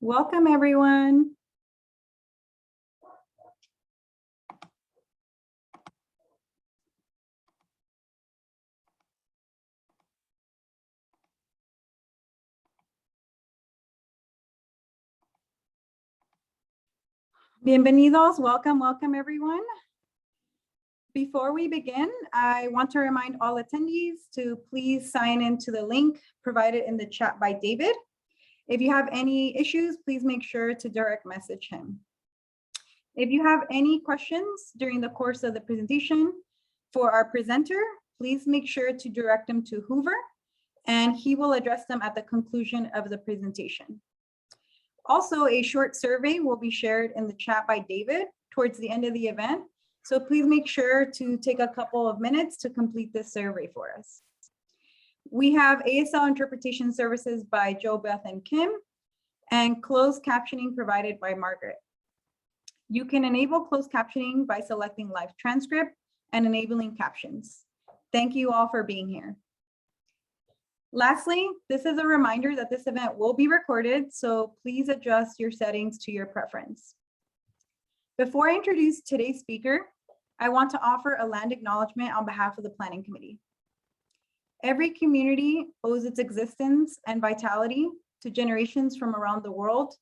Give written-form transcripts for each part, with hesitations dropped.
Welcome, everyone. Bienvenidos, welcome, everyone. Before we begin, I want to remind all attendees to please sign into the link provided in the chat by David. If you have any issues, please make sure to direct message him. If you have any questions during the course of the presentation for our presenter, please make sure to direct them to Hoover, and he will address them at the conclusion of the presentation. Also, a short survey will be shared in the chat by David towards the end of the event. So please make sure to take a couple of minutes to complete this survey for us. We have ASL interpretation services by Joe, Beth, and Kim, and closed captioning provided by Margaret. You can enable closed captioning by selecting live transcript and enabling captions. Thank you all for being here. Lastly, this is a reminder that this event will be recorded, so please adjust your settings to your preference. Before I introduce today's speaker, I want to offer a land acknowledgement on behalf of the Planning Committee. Every community owes its existence and vitality to generations from around the world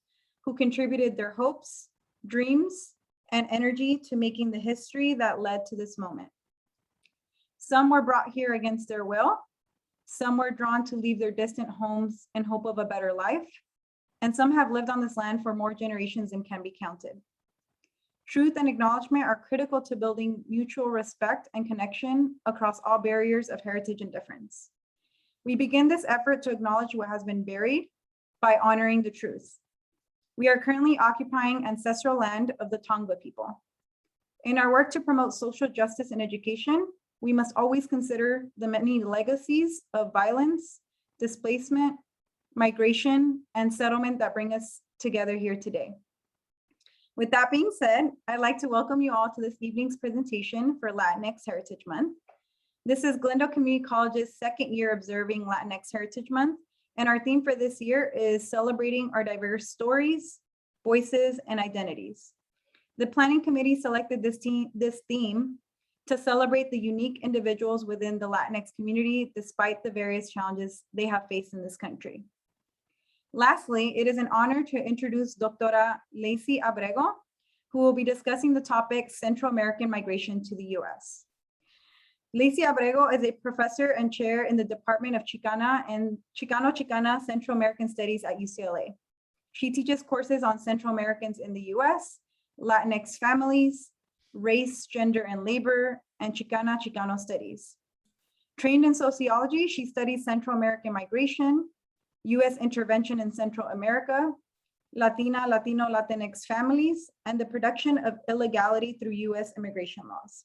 who contributed their hopes, dreams, and energy to making the history that led to this moment. Some were brought here against their will. Some were drawn to leave their distant homes in hope of a better life, and some have lived on this land for more generations than can be counted. Truth and acknowledgement are critical to building mutual respect and connection across all barriers of heritage and difference. We begin this effort to acknowledge what has been buried by honoring the truth. We are currently occupying ancestral land of the Tongva people. In our work to promote social justice and education, we must always consider the many legacies of violence, displacement, migration, and settlement that bring us together here today. With that being said, I'd like to welcome you all to this evening's presentation for Latinx Heritage Month. This is Glendale Community College's second year observing Latinx Heritage Month, and our theme for this year is celebrating our diverse stories, voices, and identities. The Planning Committee selected this theme to celebrate the unique individuals within the Latinx community despite the various challenges they have faced in this country. Lastly, it is an honor to introduce Dr. Leisy Abrego, who will be discussing the topic Central American migration to the US. Leisy Abrego is a professor and chair in the Department of Chicana and Chicano-Chicana Central American Studies at UCLA. She teaches courses on Central Americans in the US, Latinx families, race, gender, and labor, and Chicana-Chicano studies. Trained in sociology, she studies Central American migration, US intervention in Central America, Latino, Latinx families, and the production of illegality through US immigration laws.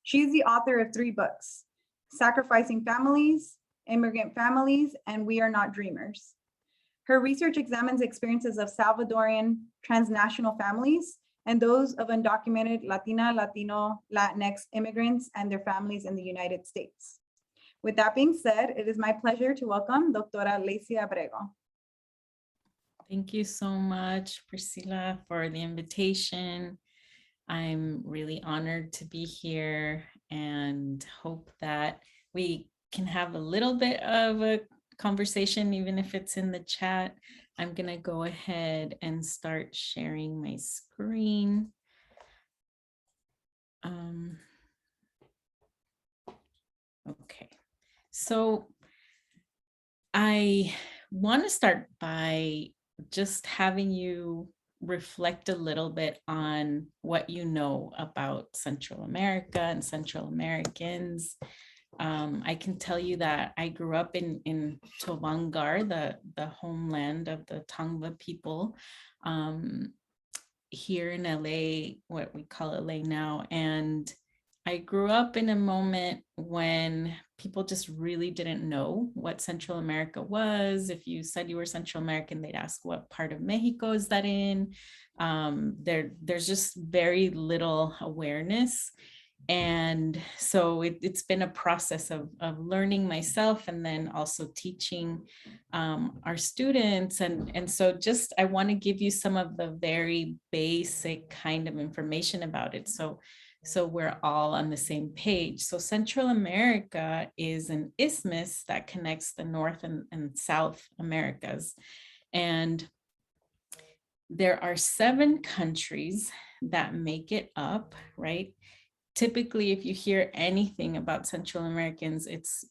She is the author of 3 books, Sacrificing Families, Immigrant Families, and We Are Not Dreamers. Her research examines experiences of Salvadorian transnational families and those of undocumented Latina, Latino, Latinx immigrants and their families in the United States. With that being said, it is my pleasure to welcome Dr. Leisy Abrego. Thank you so much, Priscilla, for the invitation. I'm really honored to be here and hope that we can have a little bit of a conversation, even if it's in the chat. I'm going to go ahead and start sharing my screen. Okay, so I want to start by just having you reflect a little bit on what you know about Central America and Central Americans. I can tell you that I grew up in Tobangar, the homeland of the Tongva people, here in LA, what we call LA now. And I grew up in a moment when people just really didn't know what Central America was. If you said you were Central American, they'd ask, what part of Mexico is that in? There's just very little awareness. And so it's been a process of learning myself and then also teaching our students. And so just, I want to give you some of the very basic kind of information about it. So we're all on the same page. So Central America is an isthmus that connects the North and South Americas. And there are 7 countries that make it up, right? Typically, if you hear anything about Central Americans, it's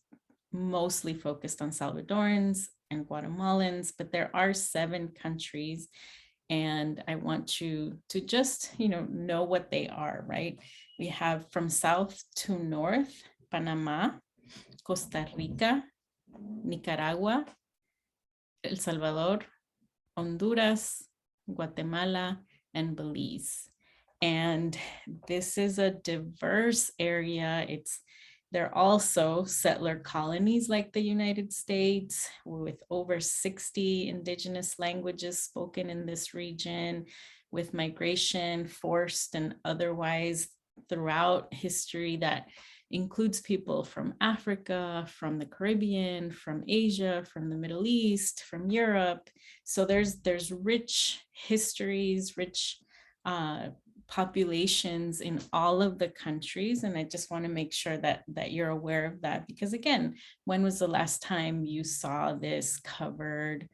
mostly focused on Salvadorans and Guatemalans, but there are 7 countries, and I want you to just, know what they are, right? We have from south to north, Panama, Costa Rica, Nicaragua, El Salvador, Honduras, Guatemala, and Belize. And this is a diverse area. They're also settler colonies like the United States, with over 60 indigenous languages spoken in this region, with migration, forced and otherwise, throughout history that includes people from Africa, from the Caribbean, from Asia, from the Middle East, from Europe. So there's rich histories, rich populations in all of the countries. And I just want to make sure that you're aware of that, because again, when was the last time you saw this covered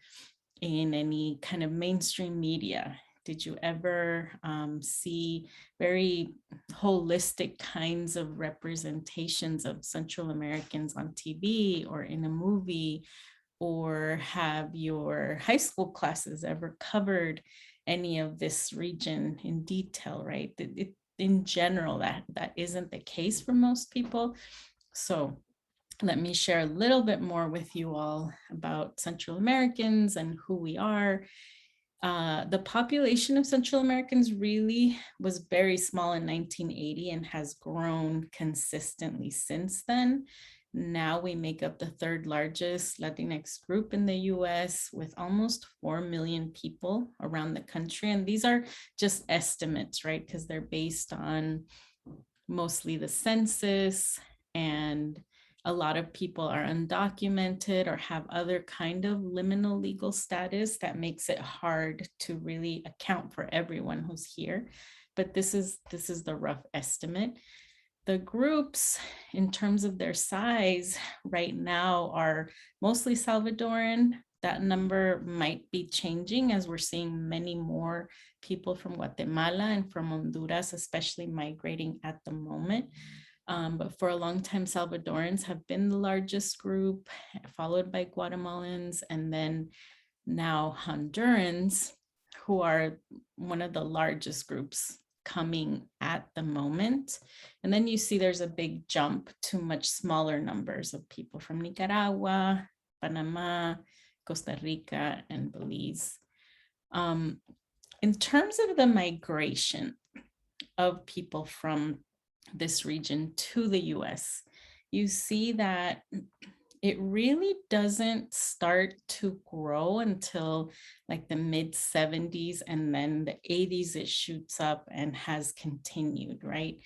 in any kind of mainstream media? Did you ever see very holistic kinds of representations of Central Americans on TV or in a movie? Or have your high school classes ever covered any of this region in detail, right? In general, that isn't the case for most people. So let me share a little bit more with you all about Central Americans and who we are. The population of Central Americans really was very small in 1980 and has grown consistently since then. Now we make up the 3rd largest Latinx group in the US, with almost 4 million people around the country. And these are just estimates, right? Because they're based on mostly the census, and a lot of people are undocumented or have other kind of liminal legal status that makes it hard to really account for everyone who's here. But this is the rough estimate. The groups, in terms of their size right now, are mostly Salvadoran. That number might be changing as we're seeing many more people from Guatemala and from Honduras, especially migrating at the moment. But for a long time, Salvadorans have been the largest group, followed by Guatemalans, and then now Hondurans, who are one of the largest groups coming at the moment. And then you see there's a big jump to much smaller numbers of people from Nicaragua, Panama, Costa Rica, and Belize. In terms of the migration of people from this region to the US, you see that it really doesn't start to grow until like the mid 70s, and then the 80s it shoots up and has continued, right?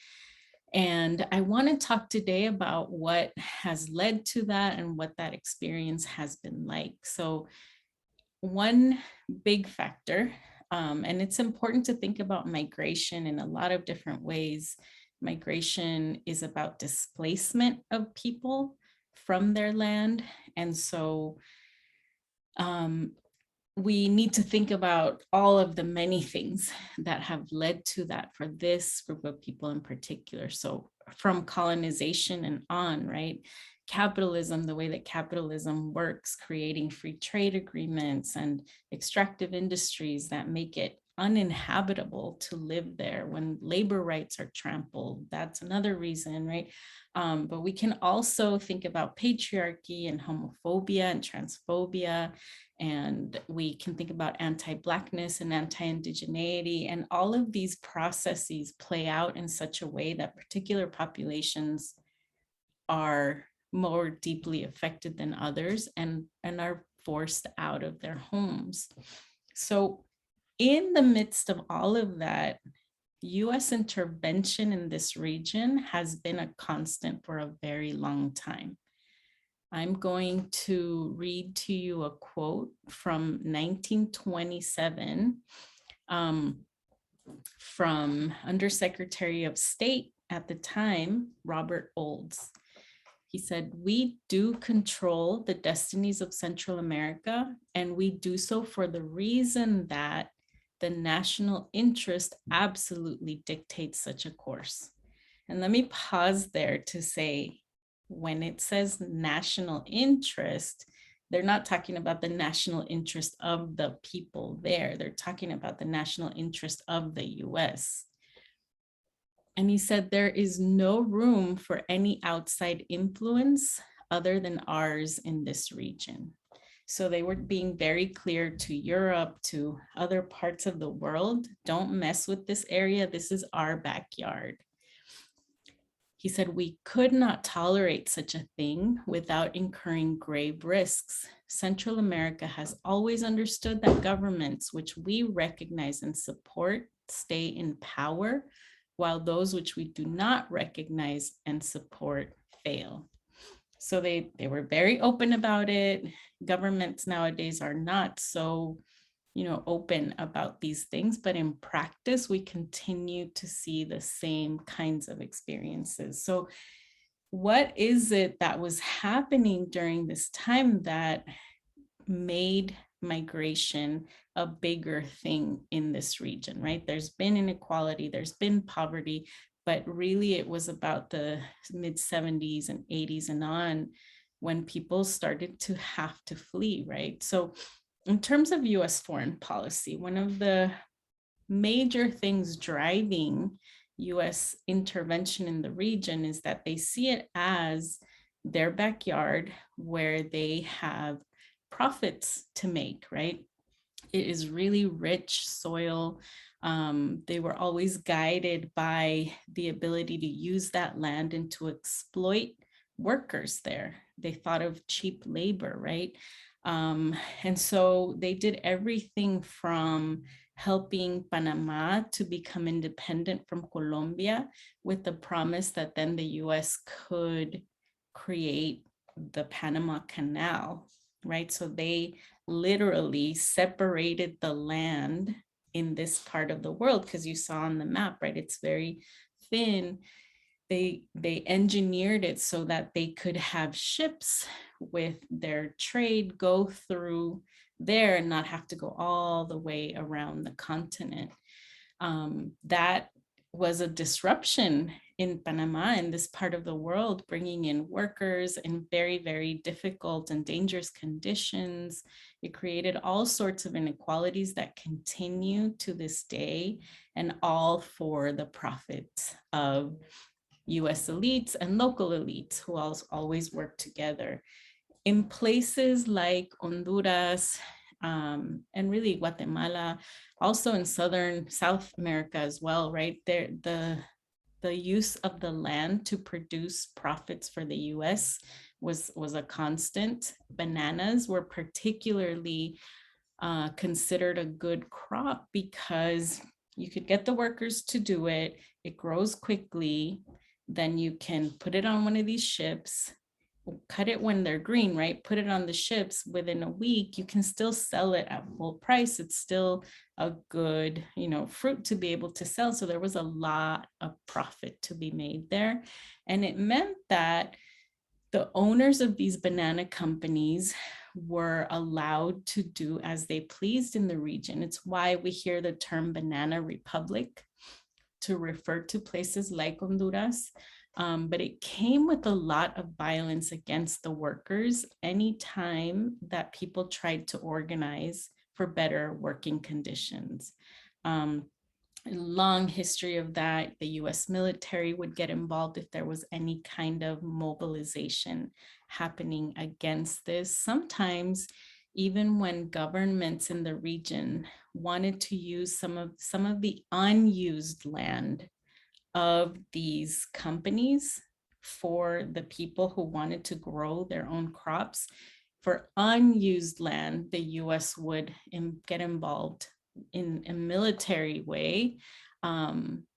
And I want to talk today about what has led to that and what that experience has been like. So one big factor, and it's important to think about migration in a lot of different ways. Migration is about displacement of people from their land. And so we need to think about all of the many things that have led to that for this group of people in particular. So from colonization and on, right? Capitalism, the way that capitalism works, creating free trade agreements and extractive industries that make it uninhabitable to live there. When labor rights are trampled, that's another reason, right? But we can also think about patriarchy and homophobia and transphobia, and we can think about anti-Blackness and anti-indigeneity, and all of these processes play out in such a way that particular populations are more deeply affected than others and are forced out of their homes. So in the midst of all of that, US intervention in this region has been a constant for a very long time. I'm going to read to you a quote from 1927 from Undersecretary of State at the time, Robert Olds. He said, "We do control the destinies of Central America, and we do so for the reason that the national interest absolutely dictates such a course." And let me pause there to say, when it says national interest, they're not talking about the national interest of the people there. They're talking about the national interest of the US. And he said, "There is no room for any outside influence other than ours in this region." So they were being very clear to Europe, to other parts of the world, don't mess with this area. This is our backyard. He said, "We could not tolerate such a thing without incurring grave risks. Central America has always understood that governments which we recognize and support stay in power, while those which we do not recognize and support fail." So they were very open about it. Governments nowadays are not so, open about these things, but in practice, we continue to see the same kinds of experiences. So what is it that was happening during this time that made migration a bigger thing in this region, right? There's been inequality, there's been poverty, but really it was about the mid 70s and 80s and on when people started to have to flee, right? So in terms of US foreign policy, one of the major things driving US intervention in the region is that they see it as their backyard where they have profits to make, right? It is really rich soil. They were always guided by the ability to use that land and to exploit workers there. They thought of cheap labor, right? And so they did everything from helping Panama to become independent from Colombia with the promise that then the US could create the Panama Canal, right? So they literally separated the land in this part of the world, because you saw on the map, right? It's very thin. They engineered it so that they could have ships with their trade go through there and not have to go all the way around the continent. That was a disruption in Panama, in this part of the world, bringing in workers in very, very difficult and dangerous conditions. It created all sorts of inequalities that continue to this day, and all for the profit of US elites and local elites who always work together. In places like Honduras, and really Guatemala, also in South America as well, right? The use of the land to produce profits for the US was a constant. Bananas were particularly considered a good crop because you could get the workers to do it. It grows quickly. Then you can put it on one of these ships, cut it when they're green, right? Put it on the ships. Within a week, you can still sell it at full price. It's still a good, fruit to be able to sell. So there was a lot of profit to be made there. And it meant that the owners of these banana companies were allowed to do as they pleased in the region. It's why we hear the term banana republic to refer to places like Honduras. But it came with a lot of violence against the workers anytime that people tried to organize for better working conditions. Long history of that. The US military would get involved if there was any kind of mobilization happening against this. Sometimes even when governments in the region wanted to use some of the unused land of these companies for the people who wanted to grow their own crops, for unused land, the US would get involved in a military way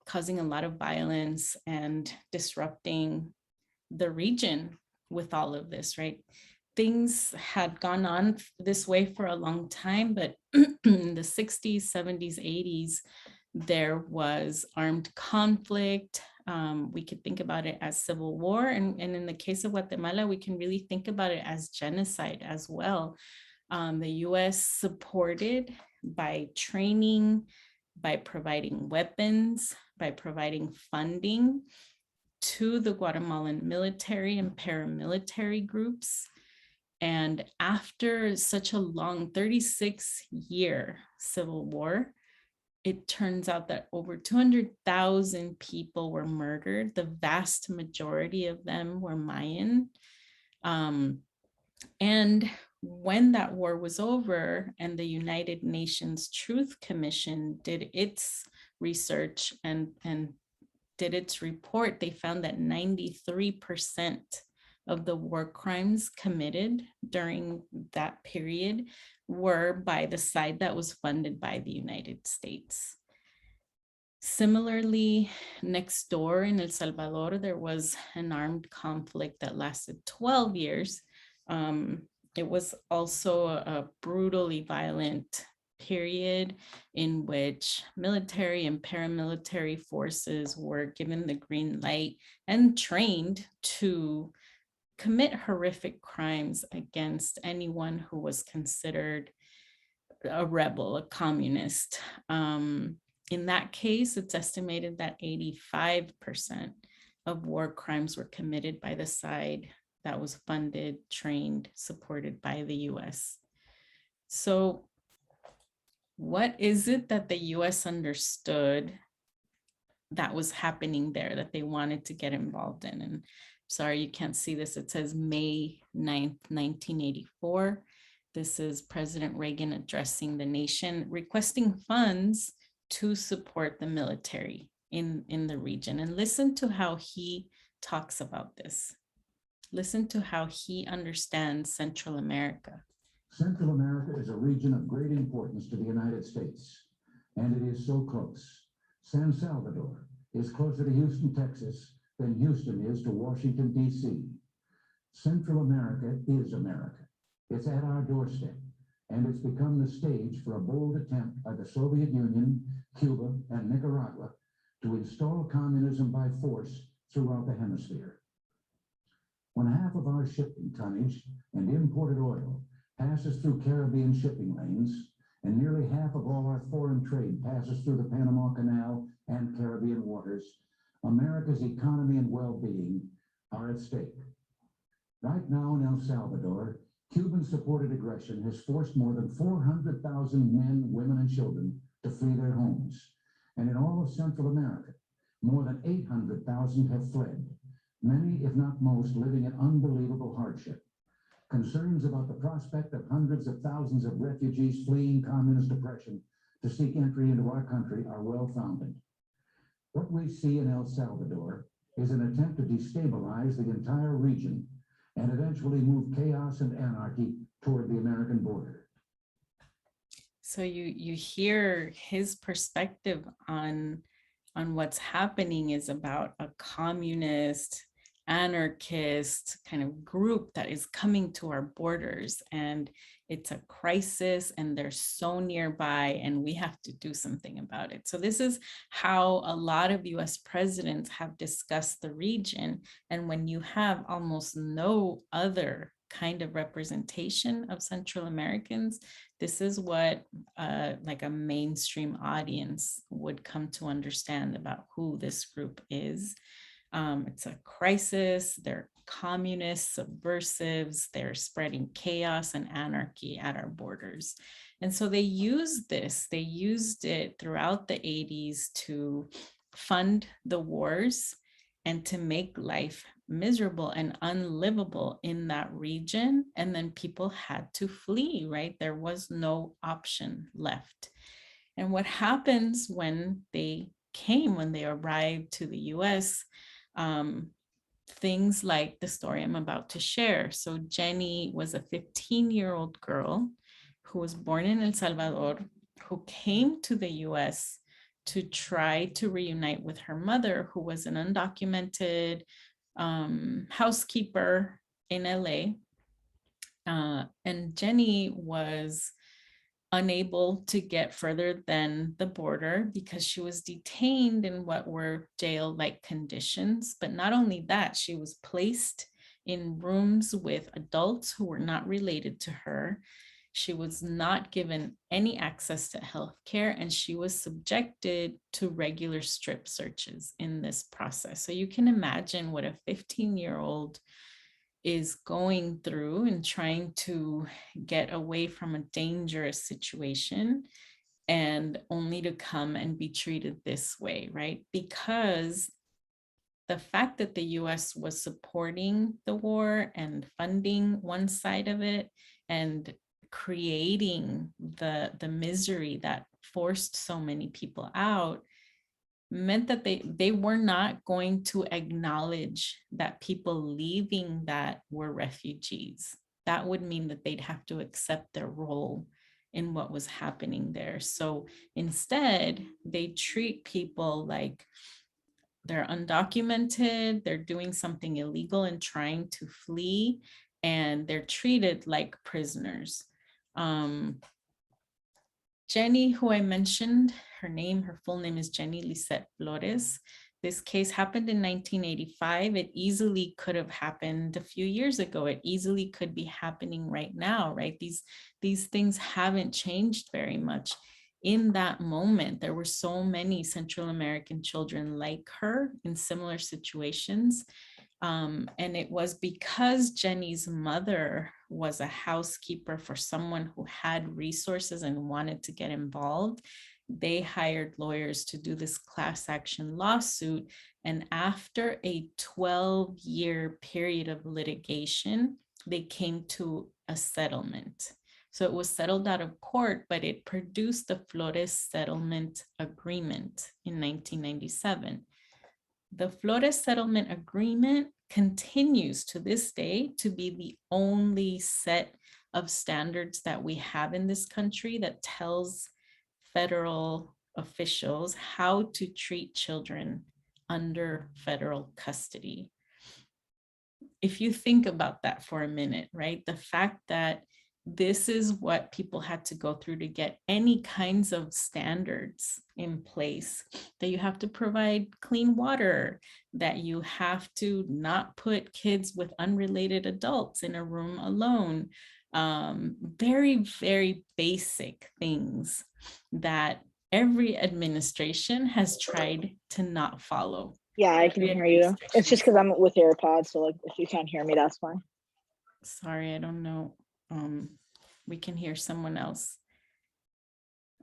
causing a lot of violence and disrupting the region with all of this, right? Things had gone on this way for a long time, but in the 60s, 70s, 80s, there was armed conflict. We could think about it as civil war. And in the case of Guatemala, we can really think about it as genocide as well. The US supported by training, by providing weapons, by providing funding to the Guatemalan military and paramilitary groups. And after such a long 36-year civil war, it turns out that over 200,000 people were murdered. The vast majority of them were Mayan. And when that war was over and the United Nations Truth Commission did its research and did its report, they found that 93% of the war crimes committed during that period were by the side that was funded by the United States. Similarly, next door in El Salvador, there was an armed conflict that lasted 12 years. It was also a brutally violent period in which military and paramilitary forces were given the green light and trained to commit horrific crimes against anyone who was considered a rebel, a communist. In that case, it's estimated that 85% of war crimes were committed by the side that was funded, trained, supported by the US. So what is it that the US understood that was happening there that they wanted to get involved in? And sorry, you can't see this. It says May 9th, 1984. This is President Reagan addressing the nation, requesting funds to support the military in the region. And listen to how he talks about this. Listen to how he understands Central America. Central America is a region of great importance to the United States, and it is so close. San Salvador is closer to Houston, Texas, than Houston is to Washington, D.C. Central America is America. It's at our doorstep, and it's become the stage for a bold attempt by the Soviet Union, Cuba, and Nicaragua to install communism by force throughout the hemisphere. When half of our shipping tonnage and imported oil passes through Caribbean shipping lanes, and nearly half of all our foreign trade passes through the Panama Canal and Caribbean waters, America's economy and well-being are at stake. Right now in El Salvador, Cuban-supported aggression has forced more than 400,000 men, women, and children to flee their homes. And in all of Central America, more than 800,000 have fled, many, if not most, living in unbelievable hardship. Concerns about the prospect of hundreds of thousands of refugees fleeing communist oppression to seek entry into our country are well-founded. What we see in El Salvador is an attempt to destabilize the entire region and eventually move chaos and anarchy toward the American border. So you hear his perspective on what's happening is about a communist, anarchist kind of group that is coming to our borders, and it's a crisis and they're so nearby and we have to do something about it. So this is how a lot of US presidents have discussed the region. And when you have almost no other kind of representation of Central Americans, this is what like a mainstream audience would come to understand about who this group is. It's a crisis. They're communists, subversives. They're spreading chaos and anarchy at our borders. And so they used this. They used it throughout the 80s to fund the wars and to make life miserable and unlivable in that region. And then people had to flee, right? There was no option left. And what happens when they arrived to the US, things like the story I'm about to share. So Jenny was a 15-year-old girl who was born in El Salvador, who came to the US to try to reunite with her mother, who was an undocumented housekeeper in LA. And Jenny was unable to get further than the border because she was detained in what were jail-like conditions. But not only that, she was placed in rooms with adults who were not related to her. She was not given any access to health care, and she was subjected to regular strip searches in this process. So you can imagine what a 15-year-old is going through and trying to get away from a dangerous situation, and only to come and be treated this way, right? Because the fact that the US was supporting the war and funding one side of it and creating the misery that forced so many people out meant that they were not going to acknowledge that people leaving that were refugees. That would mean that they'd have to accept their role in what was happening there. So instead, they treat people like they're undocumented, they're doing something illegal and trying to flee, and they're treated like prisoners. Jenny, who I mentioned, her full name is Jenny Lisette Flores. This case happened in 1985. It easily could have happened a few years ago. It easily could be happening right now, right? These things haven't changed very much. In that moment, there were so many Central American children like her in similar situations. And it was because Jenny's mother was a housekeeper for someone who had resources and wanted to get involved. They hired lawyers to do this class action lawsuit. And after a 12-year period of litigation, they came to a settlement. So it was settled out of court, but it produced the Flores Settlement Agreement in 1997. The Flores Settlement Agreement continues to this day to be the only set of standards that we have in this country that tells federal officials how to treat children under federal custody. If you think about that for a minute, right? The fact that this is what people had to go through to get any kinds of standards in place, that you have to provide clean water, that you have to not put kids with unrelated adults in a room alone. Very, very basic things that every administration has tried to not follow. Yeah, I can hear you. It's just because I'm with AirPods, so like if you can't hear me, that's fine. Sorry, I don't know. We can hear someone else.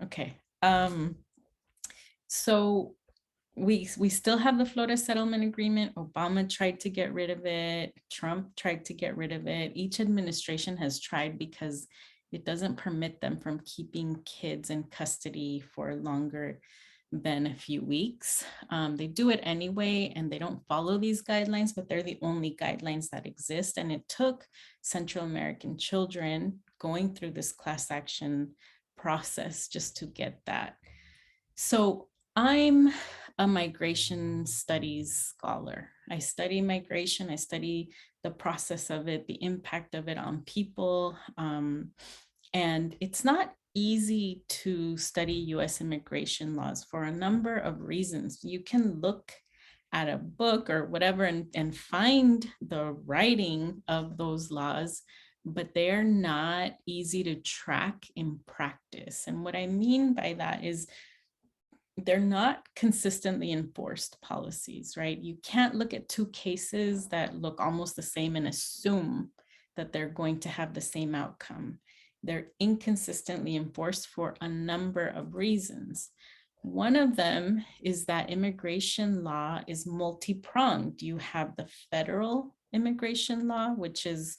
Okay. So we still have the Flores Settlement Agreement. Obama tried to get rid of it. Trump tried to get rid of it. Each administration has tried because it doesn't permit them from keeping kids in custody for longer than a few weeks. They do it anyway, and they don't follow these guidelines, but they're the only guidelines that exist. And it took Central American children going through this class action process just to get that. So I'm a migration studies scholar. I study migration, I study the process of it, the impact of it on people. And it's not easy to study US immigration laws for a number of reasons. You can look at a book or whatever and find the writing of those laws, but they're not easy to track in practice. And what I mean by that is they're not consistently enforced policies, right? You can't look at two cases that look almost the same and assume that they're going to have the same outcome. They're inconsistently enforced for a number of reasons. One of them is that immigration law is multi-pronged. You have the federal immigration law, which is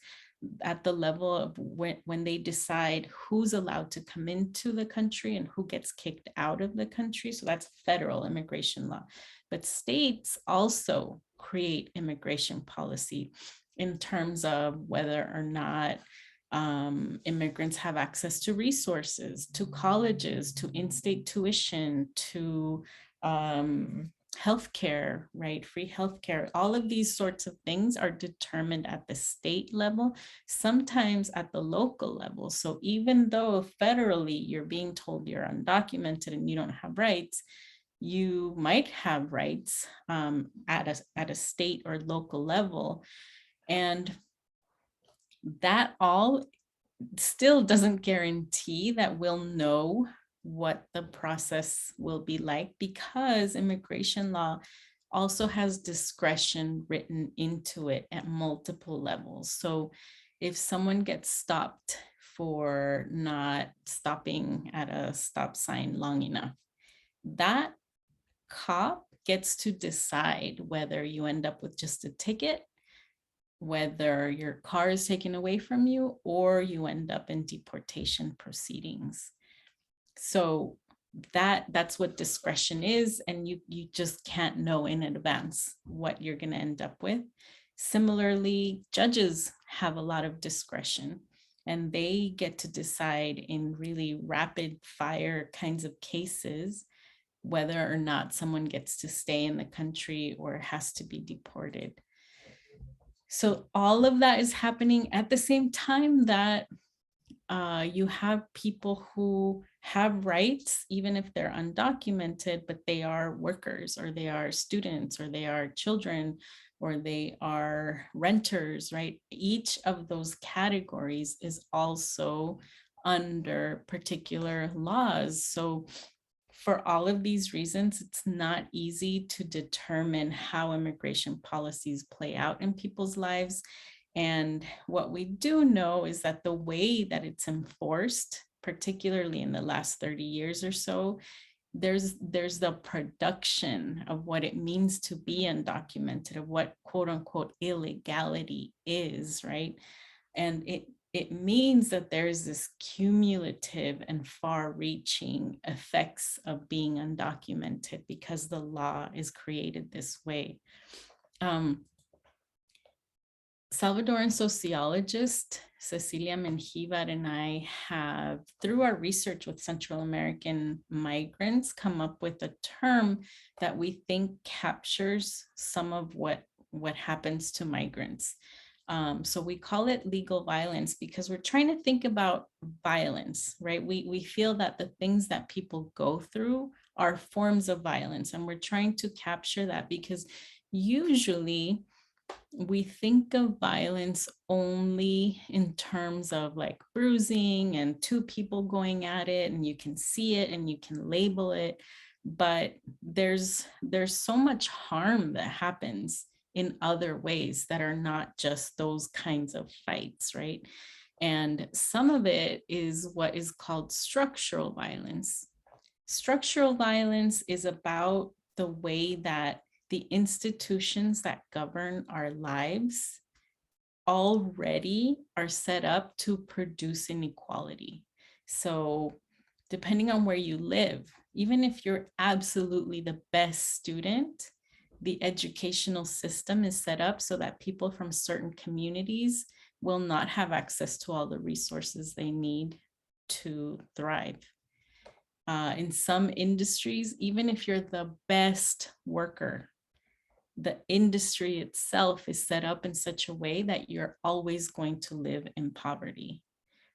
at the level of when they decide who's allowed to come into the country and who gets kicked out of the country. So that's federal immigration law. But states also create immigration policy in terms of whether or not Immigrants have access to resources, to colleges, to in-state tuition, to healthcare, right? Free healthcare. All of these sorts of things are determined at the state level, sometimes at the local level. So even though federally you're being told you're undocumented and you don't have rights, you might have rights at a state or local level. And that all still doesn't guarantee that we'll know what the process will be like, because immigration law also has discretion written into it at multiple levels. So if someone gets stopped for not stopping at a stop sign long enough, that cop gets to decide whether you end up with just a ticket, whether your car is taken away from you, or you end up in deportation proceedings. So that's what discretion is, and you just can't know in advance what you're going to end up with. Similarly, judges have a lot of discretion, and they get to decide in really rapid fire kinds of cases whether or not someone gets to stay in the country or has to be deported. So all of that is happening at the same time that you have people who have rights, even if they're undocumented, but they are workers, or they are students, or they are children, or they are renters, right? Each of those categories is also under particular laws. So for all of these reasons, it's not easy to determine how immigration policies play out in people's lives. And what we do know is that the way that it's enforced, particularly in the last 30 years or so, there's the production of what it means to be undocumented, of what quote unquote illegality is, right? And it means that there's this cumulative and far-reaching effects of being undocumented because the law is created this way. Salvadoran sociologist Cecilia Menjivar and I have, through our research with Central American migrants, come up with a term that we think captures some of what happens to migrants. So we call it legal violence because we're trying to think about violence, right? We feel that the things that people go through are forms of violence, and we're trying to capture that because usually we think of violence only in terms of like bruising and two people going at it, and you can see it and you can label it, but there's so much harm that happens in other ways that are not just those kinds of fights, right? And some of it is what is called structural violence. Structural violence is about the way that the institutions that govern our lives already are set up to produce inequality. So depending on where you live, even if you're absolutely the best student, the educational system is set up so that people from certain communities will not have access to all the resources they need to thrive. In some industries, even if you're the best worker, the industry itself is set up in such a way that you're always going to live in poverty,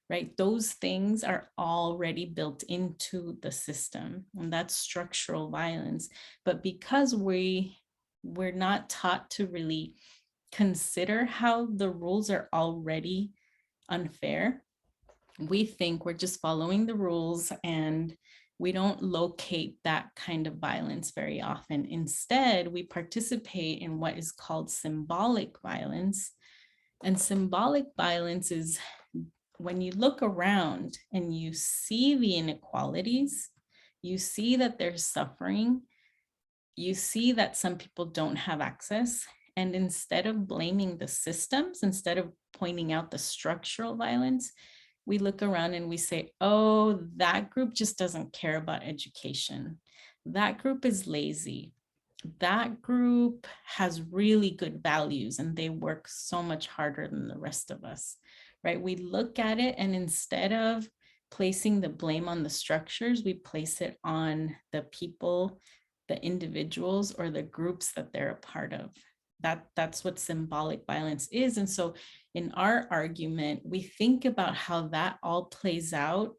right? Those things are already built into the system, and that's structural violence. But because we're not taught to really consider how the rules are already unfair, we think we're just following the rules, and we don't locate that kind of violence very often. Instead, we participate in what is called symbolic violence. And symbolic violence is when you look around and you see the inequalities, you see that there's suffering, you see that some people don't have access, and instead of blaming the systems, instead of pointing out the structural violence, we look around and we say, oh, that group just doesn't care about education. That group is lazy. That group has really good values and they work so much harder than the rest of us, right? We look at it, and instead of placing the blame on the structures, we place it on the people, the individuals, or the groups that they're a part of. That's what symbolic violence is. And so in our argument, we think about how that all plays out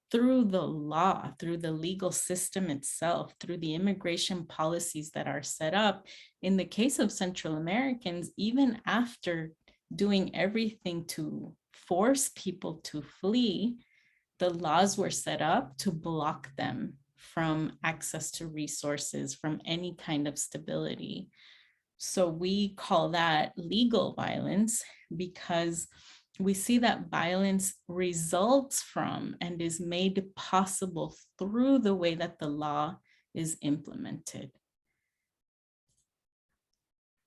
through the law, through the legal system itself, through the immigration policies that are set up. In the case of Central Americans, even after doing everything to force people to flee, the laws were set up to block them from access to resources, from any kind of stability. So we call that legal violence because we see that violence results from and is made possible through the way that the law is implemented.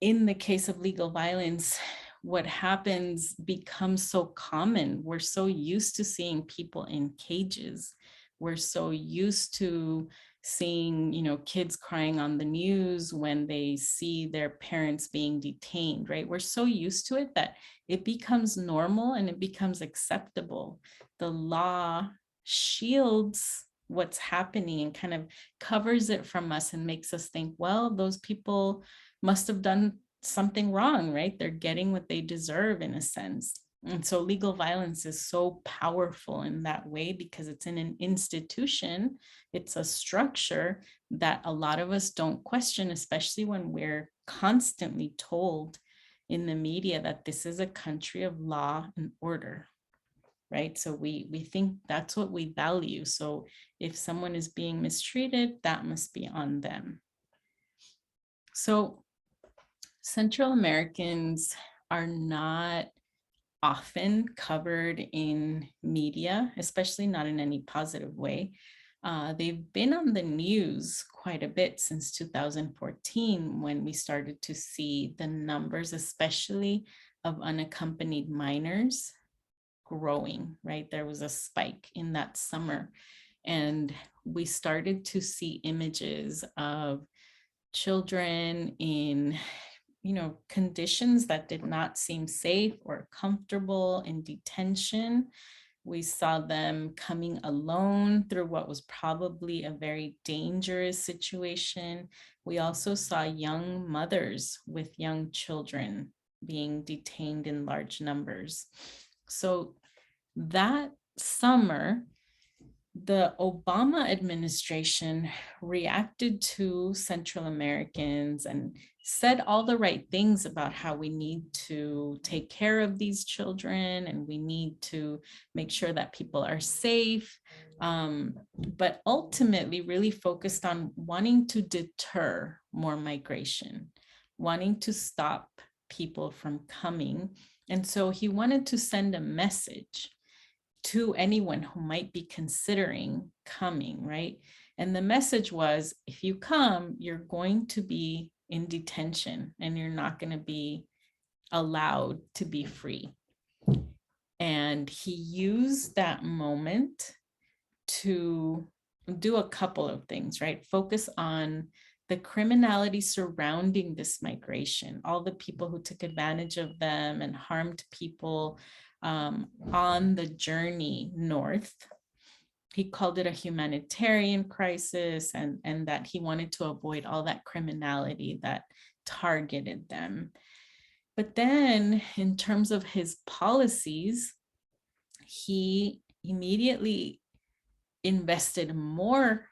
In the case of legal violence, what happens becomes so common. We're so used to seeing people in cages. We're so used to seeing, kids crying on the news when they see their parents being detained, right? We're so used to it that it becomes normal and it becomes acceptable. The law shields what's happening and kind of covers it from us and makes us think, well, those people must have done something wrong, right? They're getting what they deserve in a sense. And so legal violence is so powerful in that way because it's in an institution, it's a structure that a lot of us don't question, especially when we're constantly told in the media that this is a country of law and order, right? So we think that's what we value. So if someone is being mistreated, that must be on them. So Central Americans are not often covered in media, especially not in any positive way. They've been on the news quite a bit since 2014 when we started to see the numbers, especially of unaccompanied minors, growing, right? There was a spike in that summer, and we started to see images of children in conditions that did not seem safe or comfortable in detention. We saw them coming alone through what was probably a very dangerous situation. We also saw young mothers with young children being detained in large numbers. So that summer, the Obama administration reacted to Central Americans and said all the right things about how we need to take care of these children and we need to make sure that people are safe, but ultimately really focused on wanting to deter more migration, wanting to stop people from coming. And so he wanted to send a message to anyone who might be considering coming, right? And the message was, if you come, you're going to be in detention and you're not going to be allowed to be free. And he used that moment to do a couple of things, right? Focus on the criminality surrounding this migration, all the people who took advantage of them and harmed people on the journey north. He called it a humanitarian crisis and that he wanted to avoid all that criminality that targeted them. But then in terms of his policies, he immediately invested more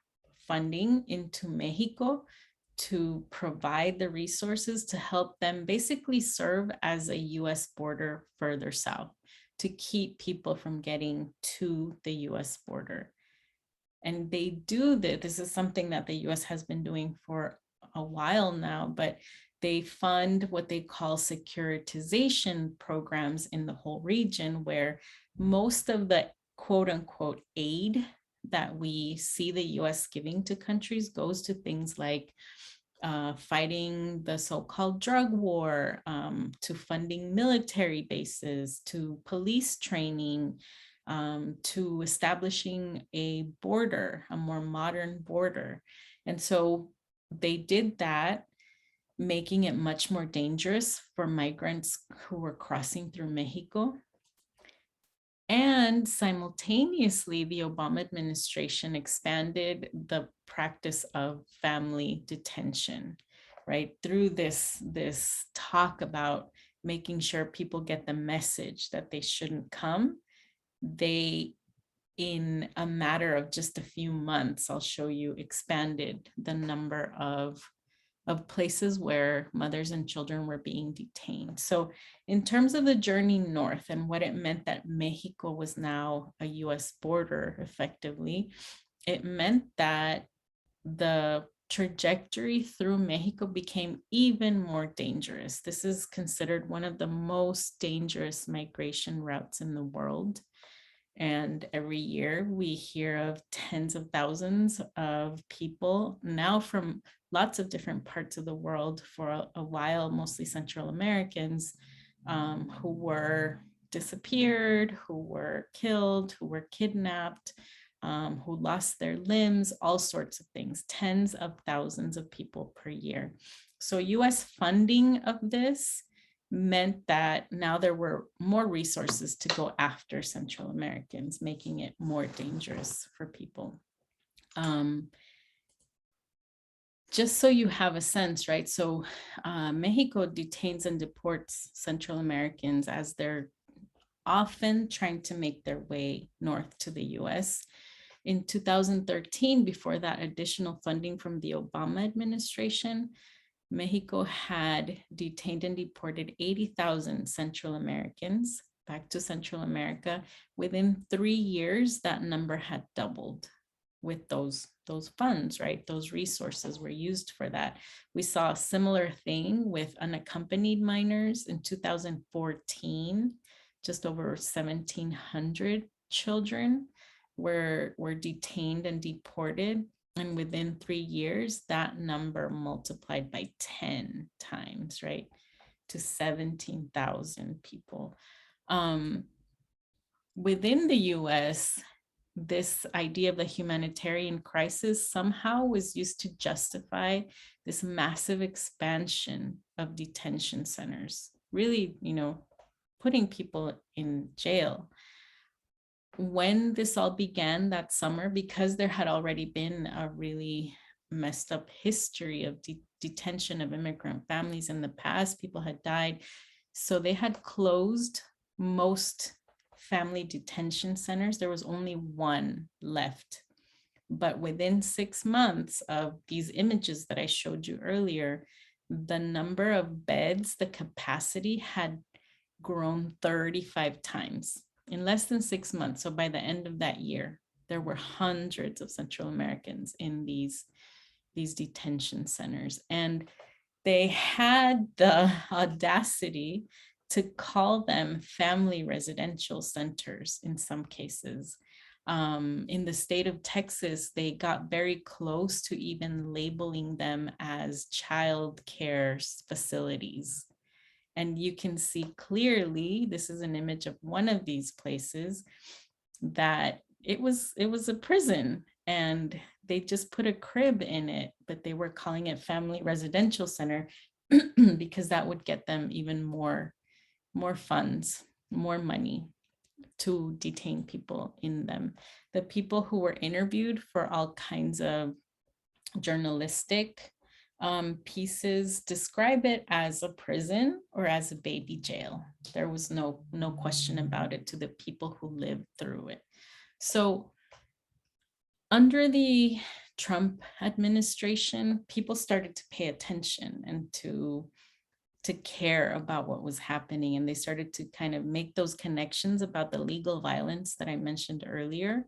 funding into Mexico to provide the resources to help them basically serve as a US border further south, to keep people from getting to the US border. And they do that. This is something that the US has been doing for a while now, but they fund what they call securitization programs in the whole region, where most of the quote unquote aid that we see the US giving to countries goes to things like fighting the so-called drug war, to funding military bases, to police training, to establishing a border, a more modern border. And so they did that, making it much more dangerous for migrants who were crossing through Mexico. And simultaneously, the Obama administration expanded the practice of family detention, right? Through this talk about making sure people get the message that they shouldn't come, they, in a matter of just a few months, I'll show you, expanded the number of places where mothers and children were being detained. So in terms of the journey north and what it meant that Mexico was now a US border effectively, it meant that the trajectory through Mexico became even more dangerous. This is considered one of the most dangerous migration routes in the world. And every year we hear of tens of thousands of people now from lots of different parts of the world, for a while, mostly Central Americans, who were disappeared, who were killed, who were kidnapped, who lost their limbs, all sorts of things, tens of thousands of people per year. So US funding of this meant that now there were more resources to go after Central Americans, making it more dangerous for people. Just so you have a sense, right? So Mexico detains and deports Central Americans as they're often trying to make their way north to the US. In 2013, before that additional funding from the Obama administration, Mexico had detained and deported 80,000 Central Americans back to Central America. Within 3 years, that number had doubled with those funds, right? Those resources were used for that. We saw a similar thing with unaccompanied minors in 2014. Just over 1,700 children were detained and deported. And within 3 years, that number multiplied by 10 times, right? To 17,000 people. Within the US, this idea of the humanitarian crisis somehow was used to justify this massive expansion of detention centers, really, putting people in jail. When this all began that summer, because there had already been a really messed up history of detention of immigrant families in the past, people had died. So they had closed most family detention centers. There was only one left. But within 6 months of these images that I showed you earlier, the number of beds, the capacity had grown 35 times in less than 6 months. So by the end of that year, there were hundreds of Central Americans in these detention centers. And they had the audacity to call them family residential centers in some cases. In the state of Texas, they got very close to even labeling them as child care facilities. And you can see clearly, this is an image of one of these places, that it was a prison, and they just put a crib in it, but they were calling it family residential center because that would get them even more funds, more money to detain people in them. The people who were interviewed for all kinds of journalistic pieces describe it as a prison or as a baby jail. There was no question about it to the people who lived through it. So under the Trump administration, people started to pay attention and to care about what was happening. And they started to kind of make those connections about the legal violence that I mentioned earlier.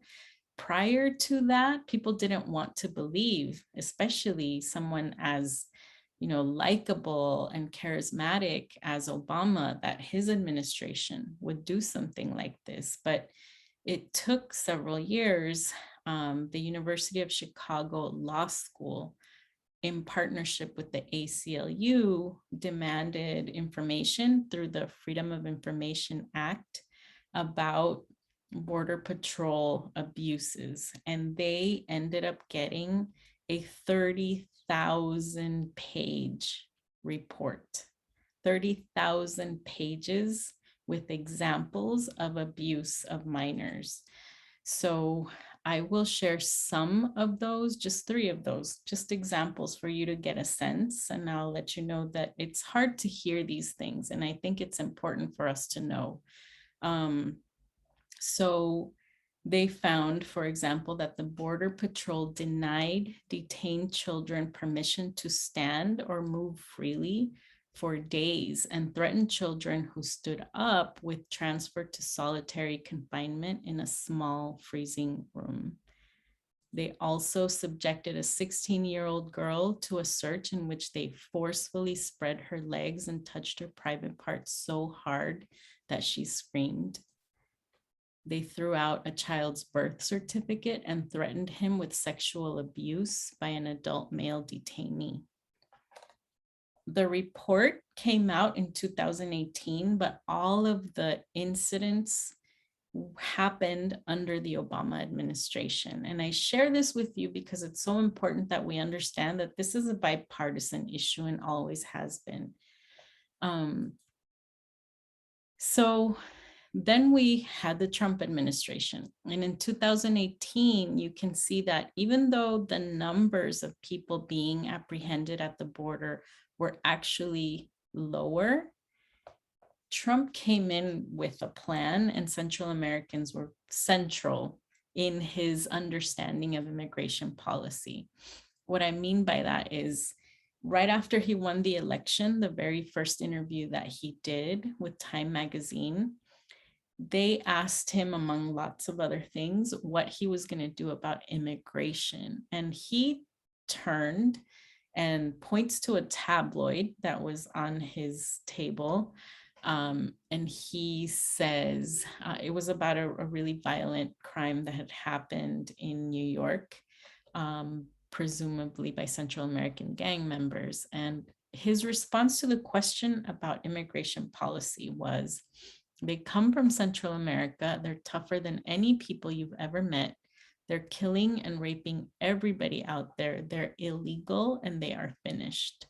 Prior to that, people didn't want to believe, especially someone as, likable and charismatic as Obama, that his administration would do something like this. But it took several years. The University of Chicago Law School, in partnership with the ACLU, demanded information through the Freedom of Information Act about Border Patrol abuses. And they ended up getting a 30,000 page report, 30,000 pages with examples of abuse of minors. So I will share some of those, just 3 of those, just examples for you to get a sense. And I'll let you know that it's hard to hear these things. And I think it's important for us to know. So they found, for example, that the Border Patrol denied detained children permission to stand or move freely for days and threatened children who stood up with transfer to solitary confinement in a small freezing room. They also subjected a 16-year-old girl to a search in which they forcefully spread her legs and touched her private parts so hard that she screamed. They threw out a child's birth certificate and threatened him with sexual abuse by an adult male detainee. The report came out in 2018, but all of the incidents happened under the Obama administration. And I share this with you because it's so important that we understand that this is a bipartisan issue and always has been. So then we had the Trump administration. And in 2018, you can see that even though the numbers of people being apprehended at the border were actually lower, Trump came in with a plan, and Central Americans were central in his understanding of immigration policy. What I mean by that is, right after he won the election, the very first interview that he did with Time magazine, they asked him, among lots of other things, what he was going to do about immigration. And he turned and points to a tabloid that was on his table. And he says it was about a really violent crime that had happened in New York, presumably by Central American gang members. And his response to the question about immigration policy was, they come from Central America. They're tougher than any people you've ever met. They're killing and raping everybody out there. They're illegal and they are finished.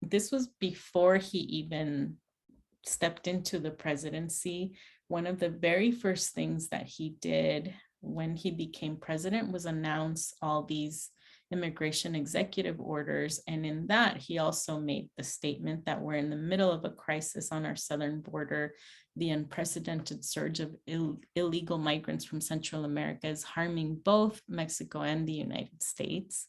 This was before he even stepped into the presidency. One of the very first things that he did when he became president was announce all these immigration executive orders. And in that, he also made the statement that we're in the middle of a crisis on our southern border. The unprecedented surge of illegal migrants from Central America is harming both Mexico and the United States.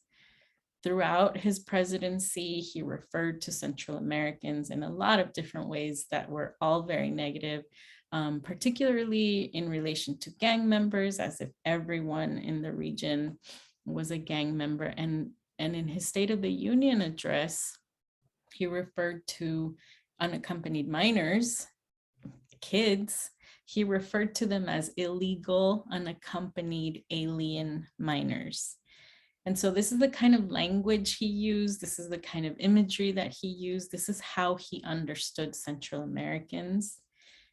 Throughout his presidency, he referred to Central Americans in a lot of different ways that were all very negative, particularly in relation to gang members, as if everyone in the region was a gang member. And in his State of the Union address, he referred to unaccompanied minors, kids. He referred to them as illegal, unaccompanied alien minors. And so this is the kind of language he used. This is the kind of imagery that he used. This is how he understood Central Americans.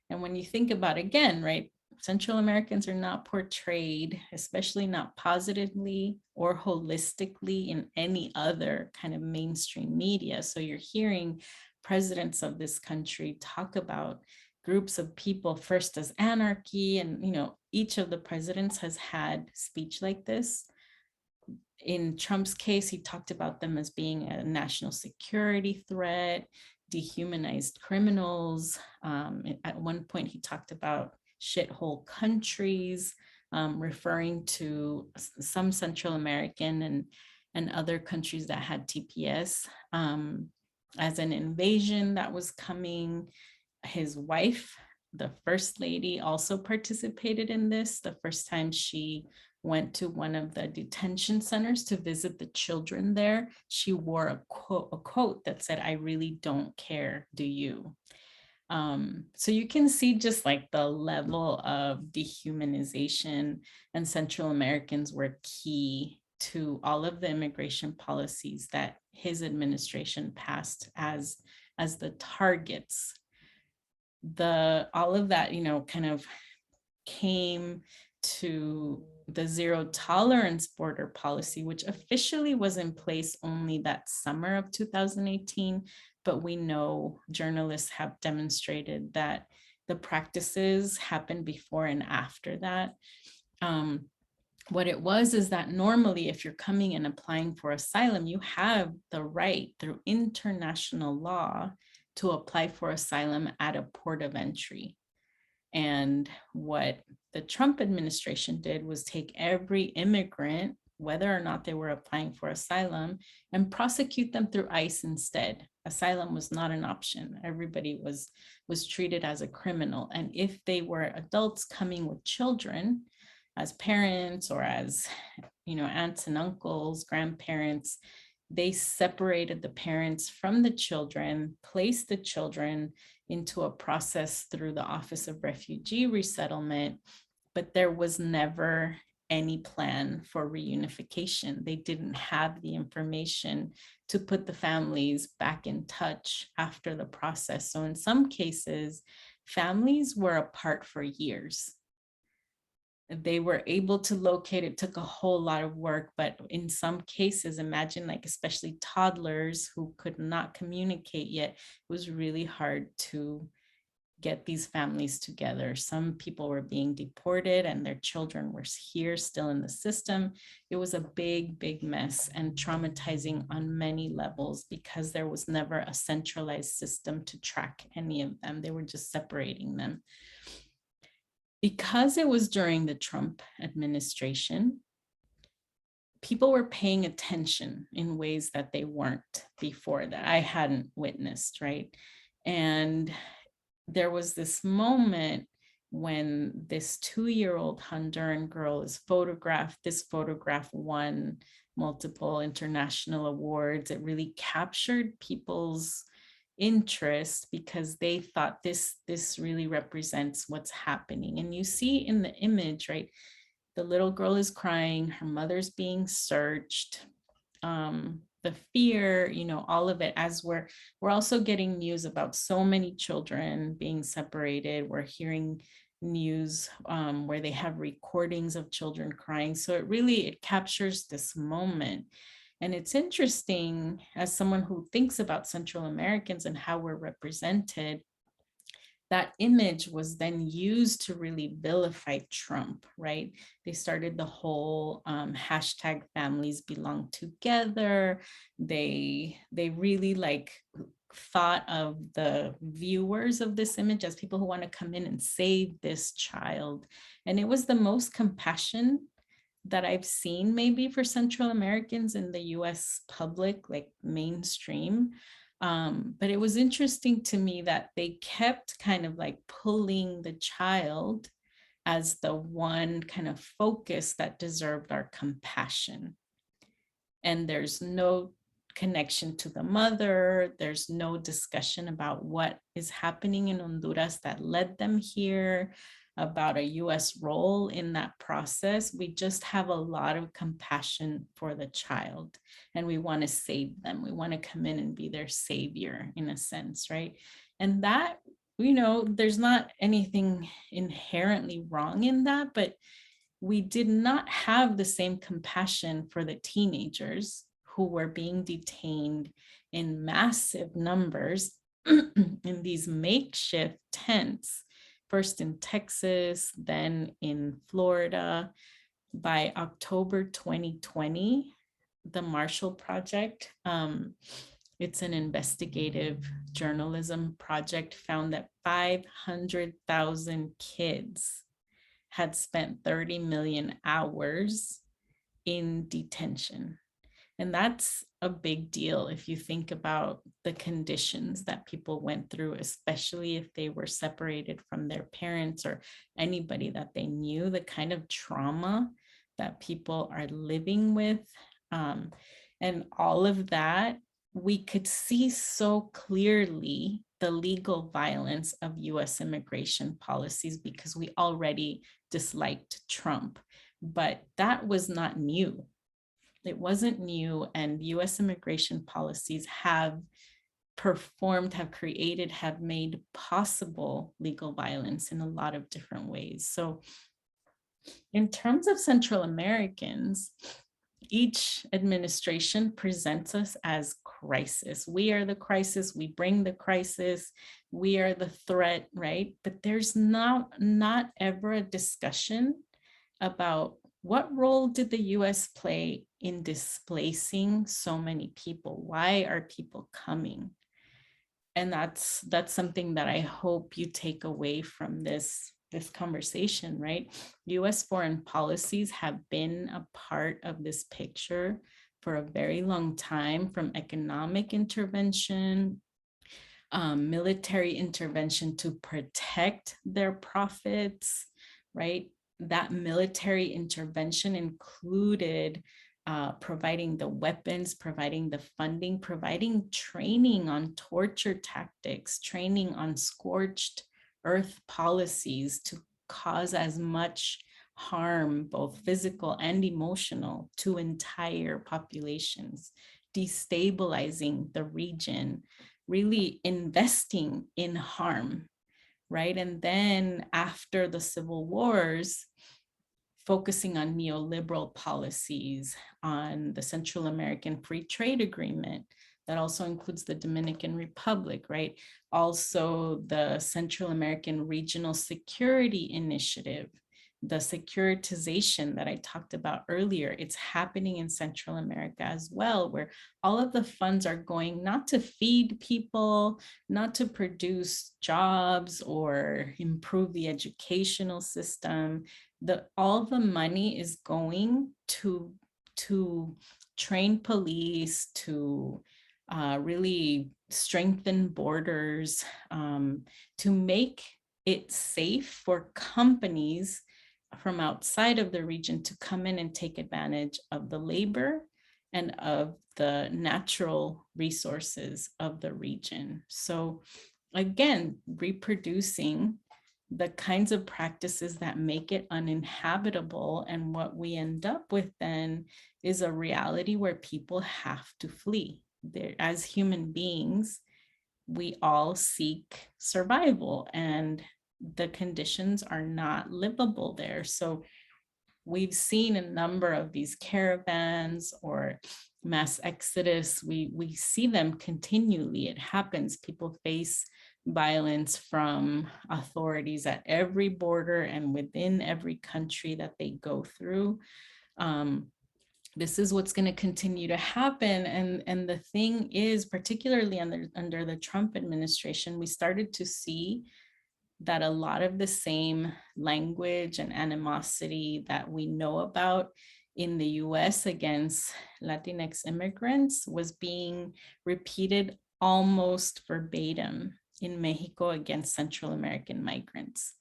And when you think about, again, right, Central Americans are not portrayed, especially not positively or holistically, in any other kind of mainstream media. So you're hearing presidents of this country talk about groups of people first as anarchy, and each of the presidents has had speech like this. In Trump's case, he talked about them as being a national security threat, dehumanized criminals. At one point, he talked about shithole countries, referring to some Central American and other countries that had TPS as an invasion that was coming. His wife, the first lady, also participated in this. The first time she went to one of the detention centers to visit the children there, she wore a quote that said, "I really don't care, do you?" So you can see just like the level of dehumanization, and Central Americans were key to all of the immigration policies that his administration passed as the targets. All of that, kind of came to the zero tolerance border policy, which officially was in place only that summer of 2018. But we know journalists have demonstrated that the practices happened before and after that. What it was is that normally if you're coming and applying for asylum, you have the right through international law to apply for asylum at a port of entry. And what the Trump administration did was take every immigrant, whether or not they were applying for asylum, and prosecute them through ICE instead. Asylum was not an option. Everybody was treated as a criminal. And if they were adults coming with children, as parents or as, aunts and uncles, grandparents, they separated the parents from the children, placed the children into a process through the Office of Refugee Resettlement, but there was never any plan for reunification. They didn't have the information to put the families back in touch after the process. So in some cases, families were apart for years. They were able to locate, it took a whole lot of work, but in some cases, imagine like especially toddlers who could not communicate yet, it was really hard to get these families together. Some people were being deported and their children were here still in the system. It was a big, big mess and traumatizing on many levels because there was never a centralized system to track any of them. They were just separating them. Because it was during the Trump administration, people were paying attention in ways that they weren't before that I hadn't witnessed, right? And there was this moment when this 2-year-old Honduran girl is photographed. This photograph won multiple international awards. It really captured people's interest because they thought this really represents what's happening. And you see in the image, right, the little girl is crying, her mother's being searched, the fear, all of it, as we're also getting news about so many children being separated. We're hearing news where they have recordings of children crying. So it captures this moment. And it's interesting, as someone who thinks about Central Americans and how we're represented, that image was then used to really vilify Trump, right? They started the whole hashtag families belong together. They really thought of the viewers of this image as people who want to come in and save this child. And it was the most compassion that I've seen maybe for Central Americans in the US public, like mainstream. But it was interesting to me that they kept kind of like pulling the child as the one kind of focus that deserved our compassion. And there's no connection to the mother. There's no discussion about what is happening in Honduras that led them here, about a US role in that process. We just have a lot of compassion for the child and we want to save them. We want to come in and be their savior in a sense, right? And that, there's not anything inherently wrong in that, but we did not have the same compassion for the teenagers who were being detained in massive numbers in these makeshift tents, first in Texas, then in Florida. By October 2020, the Marshall Project, it's an investigative journalism project, found that 500,000 kids had spent 30 million hours in detention. And that's a big deal if you think about the conditions that people went through, especially if they were separated from their parents or anybody that they knew, the kind of trauma that people are living with. And all of that, we could see so clearly the legal violence of US immigration policies because we already disliked Trump, but that was not new. It wasn't new, and US immigration policies have performed, have created, have made possible legal violence in a lot of different ways. So in terms of Central Americans, each administration presents us as crisis. We are the crisis, we bring the crisis, we are the threat, right? But there's not ever a discussion about what role did the US play in displacing so many people? Why are people coming? And that's something that I hope you take away from this conversation, right? US foreign policies have been a part of this picture for a very long time, from economic intervention, military intervention to protect their profits, right? That military intervention included providing the weapons, providing the funding, providing training on torture tactics, training on scorched earth policies to cause as much harm, both physical and emotional, to entire populations, destabilizing the region, really investing in harm, right? And then after the civil wars, focusing on neoliberal policies, on the Central American Free Trade Agreement, that also includes the Dominican Republic, right? Also the Central American Regional Security Initiative, the securitization that I talked about earlier, it's happening in Central America as well, where all of the funds are going not to feed people, not to produce jobs or improve the educational system. All the money is going to train police, to really strengthen borders, to make it safe for companies from outside of the region to come in and take advantage of the labor and of the natural resources of the region. So again, reproducing the kinds of practices that make it uninhabitable, and what we end up with then is a reality where people have to flee. As human beings, we all seek survival, and the conditions are not livable there. So we've seen a number of these caravans or mass exodus. We see them continually. It happens. People face violence from authorities at every border and within every country that they go through. This is what's going to continue to happen. And the thing is, particularly under the Trump administration, we started to see that a lot of the same language and animosity that we know about in the US against Latinx immigrants was being repeated almost verbatim in Mexico against Central American migrants.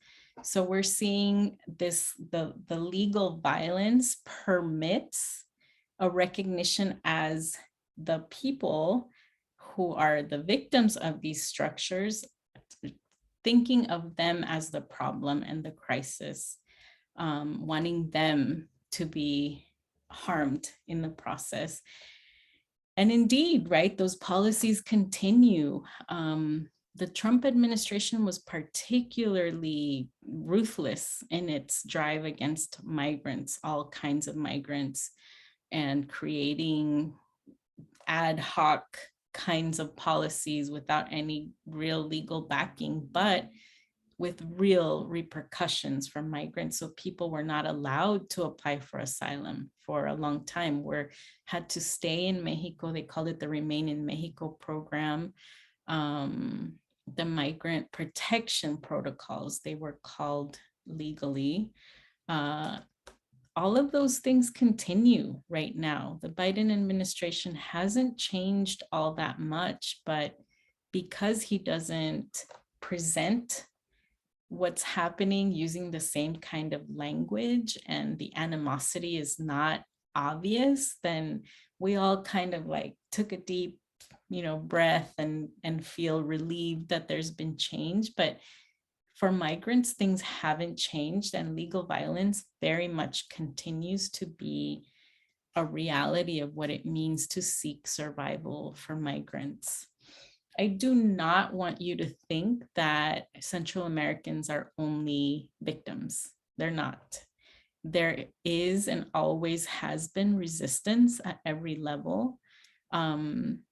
So we're seeing this, the legal violence permits a recognition as the people who are the victims of these structures, thinking of them as the problem and the crisis, wanting them to be harmed in the process. And indeed, right, those policies continue. The Trump administration was particularly ruthless in its drive against migrants, all kinds of migrants, and creating ad hoc kinds of policies without any real legal backing, but with real repercussions for migrants. So people were not allowed to apply for asylum for a long time, had to stay in Mexico. They called it the Remain in Mexico program. The migrant protection protocols, they were called legally. All of those things continue right now. The Biden administration hasn't changed all that much, but because he doesn't present what's happening using the same kind of language and the animosity is not obvious, then we all kind of like took a deep, breath and feel relieved that there's been change. But for migrants, things haven't changed, and legal violence very much continues to be a reality of what it means to seek survival for migrants. I do not want you to think that Central Americans are only victims. They're not. there is and always has been resistance at every level.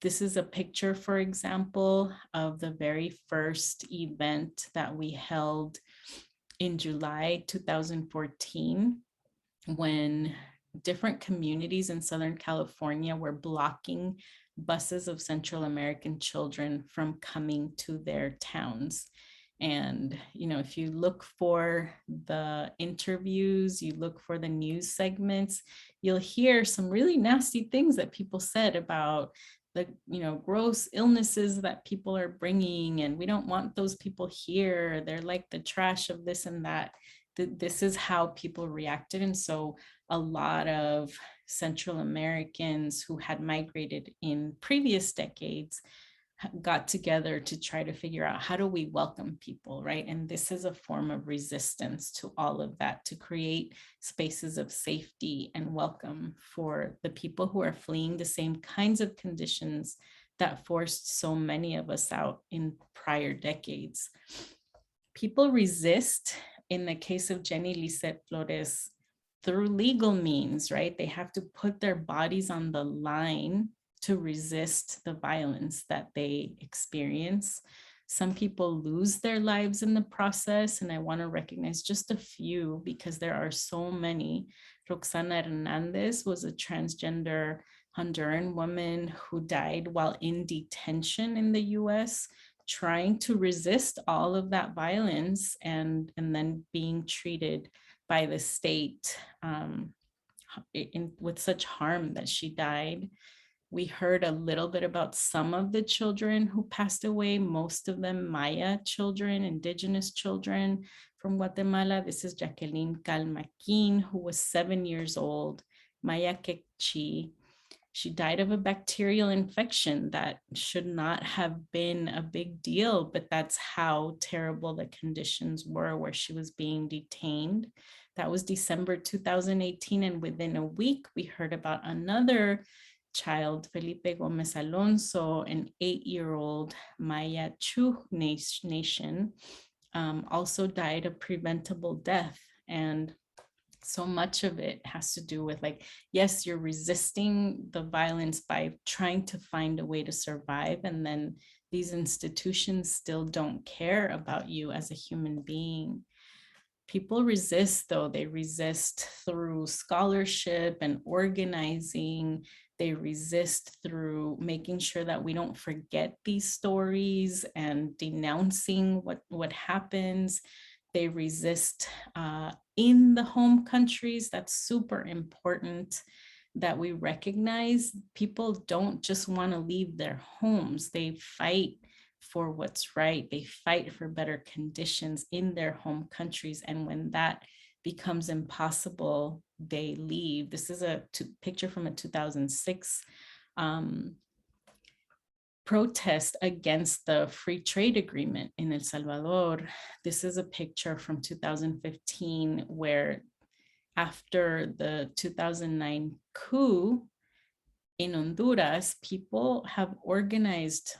This is a picture, for example, of the very first event that we held in July 2014, when different communities in Southern California were blocking buses of Central American children from coming to their towns. And, you know, if you look for the interviews, you look for the news segments, you'll hear some really nasty things that people said about the, you know, gross illnesses that people are bringing, and we don't want those people here. They're like the trash of this and that. This is how people reacted. And so a lot of Central Americans who had migrated in previous decades got together to try to figure out, how do we welcome people, right? And this is a form of resistance to all of that, to create spaces of safety and welcome for the people who are fleeing the same kinds of conditions that forced so many of us out in prior decades. People resist, in the case of Jenny Lisette Flores, through legal means, right? They have to put their bodies on the line to resist the violence that they experience. Some people lose their lives in the process, and I want to recognize just a few because there are so many. Roxanna Hernandez was a transgender Honduran woman who died while in detention in the US, trying to resist all of that violence and then being treated by the state with such harm that she died. We heard a little bit about some of the children who passed away, most of them Maya children, indigenous children from Guatemala. This is Jacqueline Calmaquin, who was 7 years old, Maya Quechi. She died of a bacterial infection that should not have been a big deal, but that's how terrible the conditions were where she was being detained. That was December 2018, and within a week, we heard about another child, Felipe Gomez Alonso, an 8-year-old Maya Chu nation, also died of preventable death. And so much of it has to do with, like, yes, you're resisting the violence by trying to find a way to survive, and then these institutions still don't care about you as a human being. People resist, though. They resist through scholarship and organizing. They resist through making sure that we don't forget these stories and denouncing what happens. They resist in the home countries. That's super important that we recognize. People don't just want to leave their homes. They fight for what's right. They fight for better conditions in their home countries. And when that becomes impossible, they leave. This is a picture from a 2006 protest against the free trade agreement in El Salvador. This is a picture from 2015 where, after the 2009 coup in Honduras, people have organized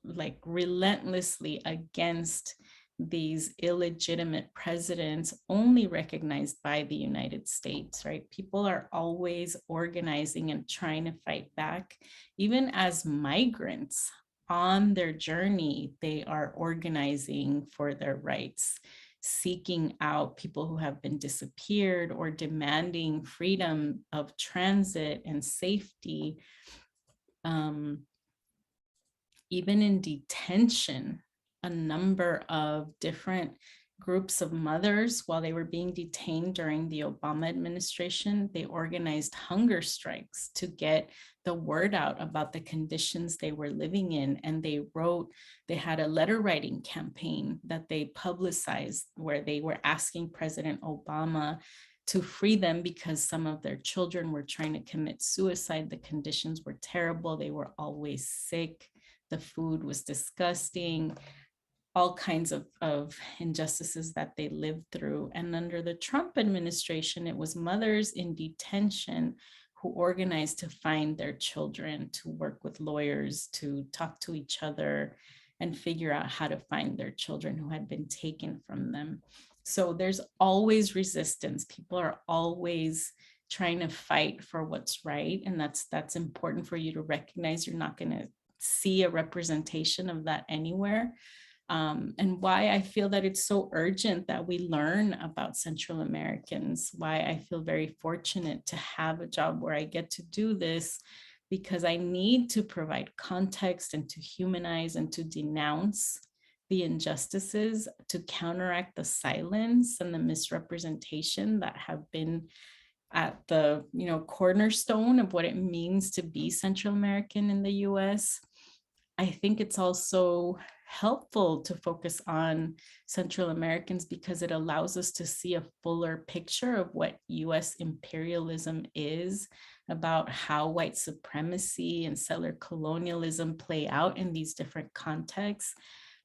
like relentlessly against these illegitimate presidents only recognized by the United States, right? People are always organizing and trying to fight back. Even as migrants on their journey, they are organizing for their rights, seeking out people who have been disappeared or demanding freedom of transit and safety. Even in detention, a number of different groups of mothers, while they were being detained during the Obama administration, they organized hunger strikes to get the word out about the conditions they were living in. And they had a letter writing campaign that they publicized where they were asking President Obama to free them because some of their children were trying to commit suicide. The conditions were terrible. They were always sick. The food was disgusting, all kinds of injustices that they lived through. And under the Trump administration, it was mothers in detention who organized to find their children, to work with lawyers, to talk to each other and figure out how to find their children who had been taken from them. So there's always resistance. People are always trying to fight for what's right. And that's important for you to recognize. You're not going to see a representation of that anywhere. And why I feel that it's so urgent that we learn about Central Americans, why I feel very fortunate to have a job where I get to do this, because I need to provide context and to humanize and to denounce the injustices, to counteract the silence and the misrepresentation that have been at the cornerstone of what it means to be Central American in the US. I think it's also helpful to focus on Central Americans because it allows us to see a fuller picture of what US imperialism is, about how white supremacy and settler colonialism play out in these different contexts.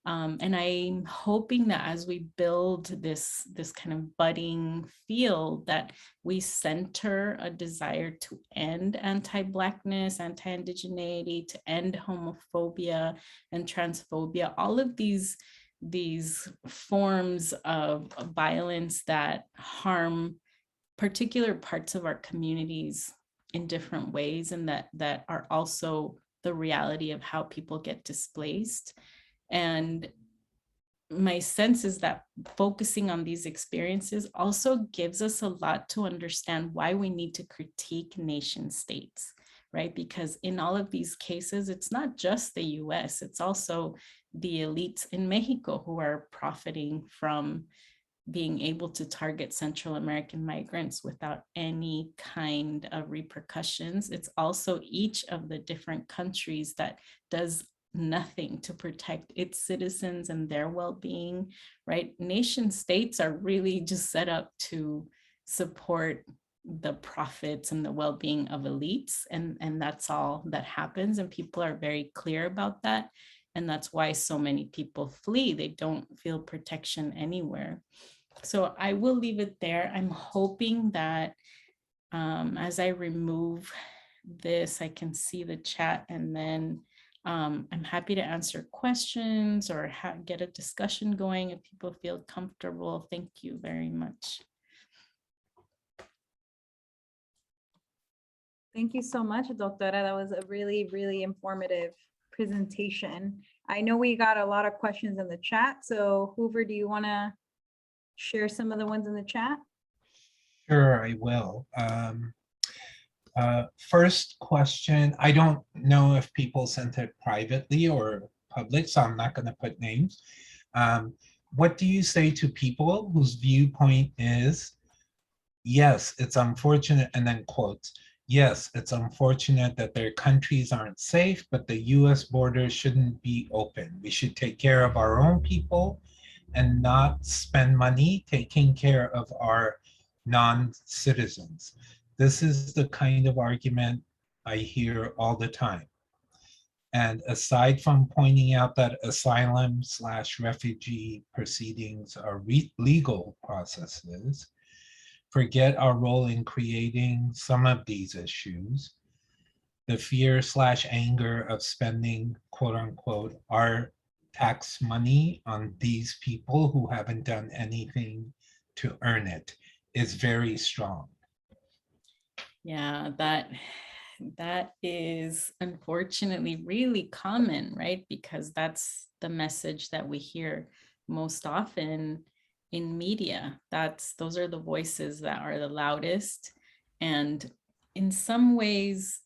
And I'm hoping that as we build this kind of budding field, that we center a desire to end anti-Blackness, anti-indigeneity, to end homophobia and transphobia, all of these forms of violence that harm particular parts of our communities in different ways, and that are also the reality of how people get displaced. And my sense is that focusing on these experiences also gives us a lot to understand why we need to critique nation states, right? Because in all of these cases, it's not just the US, it's also the elites in Mexico who are profiting from being able to target Central American migrants without any kind of repercussions. It's also each of the different countries that does nothing to protect its citizens and their well-being, right? Nation states are really just set up to support the profits and the well-being of elites, and that's all that happens, and people are very clear about that, and that's why so many people flee. They don't feel protection anywhere. So I will leave it there. I'm hoping that as I remove this, I can see the chat, and then I'm happy to answer questions or get a discussion going if people feel comfortable. Thank you very much. Thank you so much, Doctora. That was a really, really informative presentation. I know we got a lot of questions in the chat. So Hoover, do you want to share some of the ones in the chat? Sure, I will. First question, I don't know if people sent it privately or public, so I'm not going to put names. What do you say to people whose viewpoint is, yes, it's unfortunate, and then quotes, yes, it's unfortunate that their countries aren't safe, but the US borders shouldn't be open. We should take care of our own people and not spend money taking care of our non-citizens. This is the kind of argument I hear all the time. And aside from pointing out that asylum/refugee proceedings are legal processes, forget our role in creating some of these issues. The fear/anger of spending, quote unquote, our tax money on these people who haven't done anything to earn it is very strong. Yeah, that is unfortunately really common, right? Because that's the message that we hear most often in media. Those are the voices that are the loudest. And in some ways,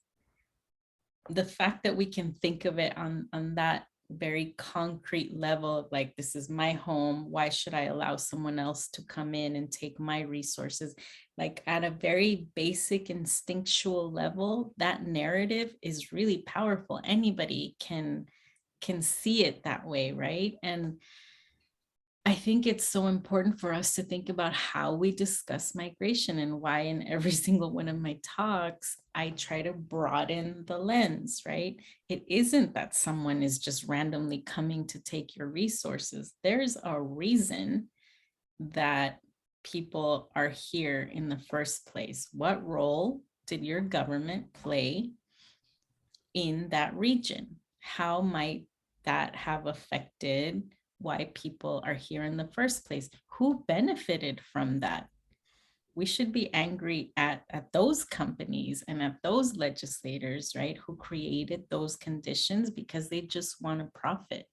the fact that we can think of it on that very concrete level, like, this is my home, why should I allow someone else to come in and take my resources? Like, at a very basic instinctual level, that narrative is really powerful. Anybody can see it that way, right? And I think it's so important for us to think about how we discuss migration, and why in every single one of my talks, I try to broaden the lens, right? It isn't that someone is just randomly coming to take your resources. There's a reason that people are here in the first place. What role did your government play in that region? How might that have affected why people are here in the first place. Who benefited from that? We should be angry at those companies and at those legislators, right, who created those conditions because they just want to profit.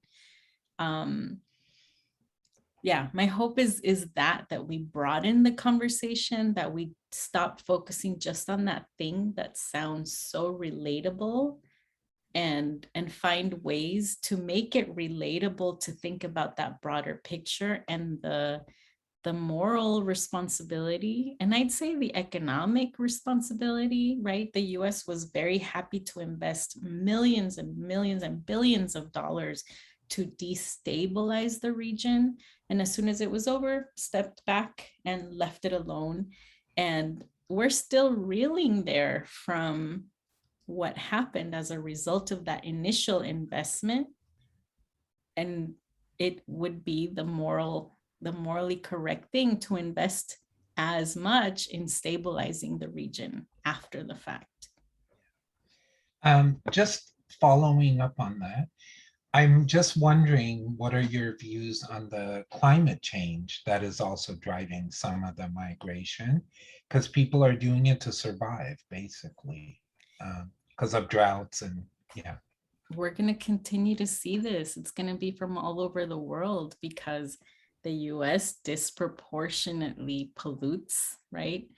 Yeah, my hope is that we broaden the conversation, that we stop focusing just on that thing that sounds so relatable, and find ways to make it relatable, to think about that broader picture and the moral responsibility, and I'd say the economic responsibility, right? The US was very happy to invest millions and millions and billions of dollars to destabilize the region. And as soon as it was over, stepped back and left it alone. And we're still reeling there from what happened as a result of that initial investment. And it would be the morally correct thing to invest as much in stabilizing the region after the fact. Just following up on that, I'm just wondering, what are your views on the climate change that is also driving some of the migration? Because people are doing it to survive, basically, because of droughts and yeah. We're going to continue to see this. It's going to be from all over the world because the US disproportionately pollutes, right?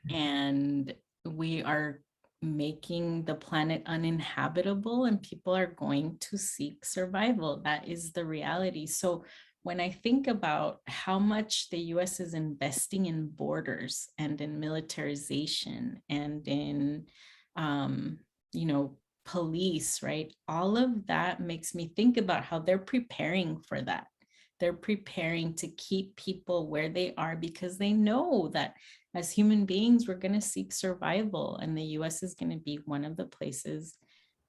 And we are making the planet uninhabitable, and people are going to seek survival. That is the reality. So when I think about how much the US is investing in borders and in militarization and in, police, right? All of that makes me think about how they're preparing for that. They're preparing to keep people where they are because they know that as human beings, we're going to seek survival, and the US is going to be one of the places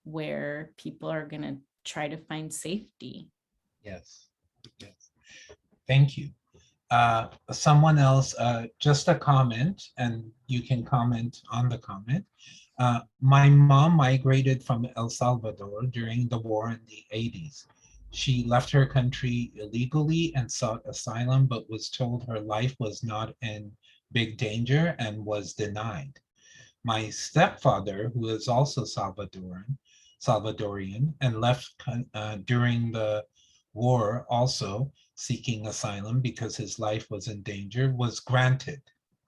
where people are going to try to find safety. Yes. Yes. Thank you. Someone else, just a comment, and you can comment on the comment. My mom migrated from El Salvador during the war in the 80s. She left her country illegally and sought asylum, but was told her life was not in big danger and was denied. My stepfather, who is also Salvadorian, and left during the war, also seeking asylum because his life was in danger, was granted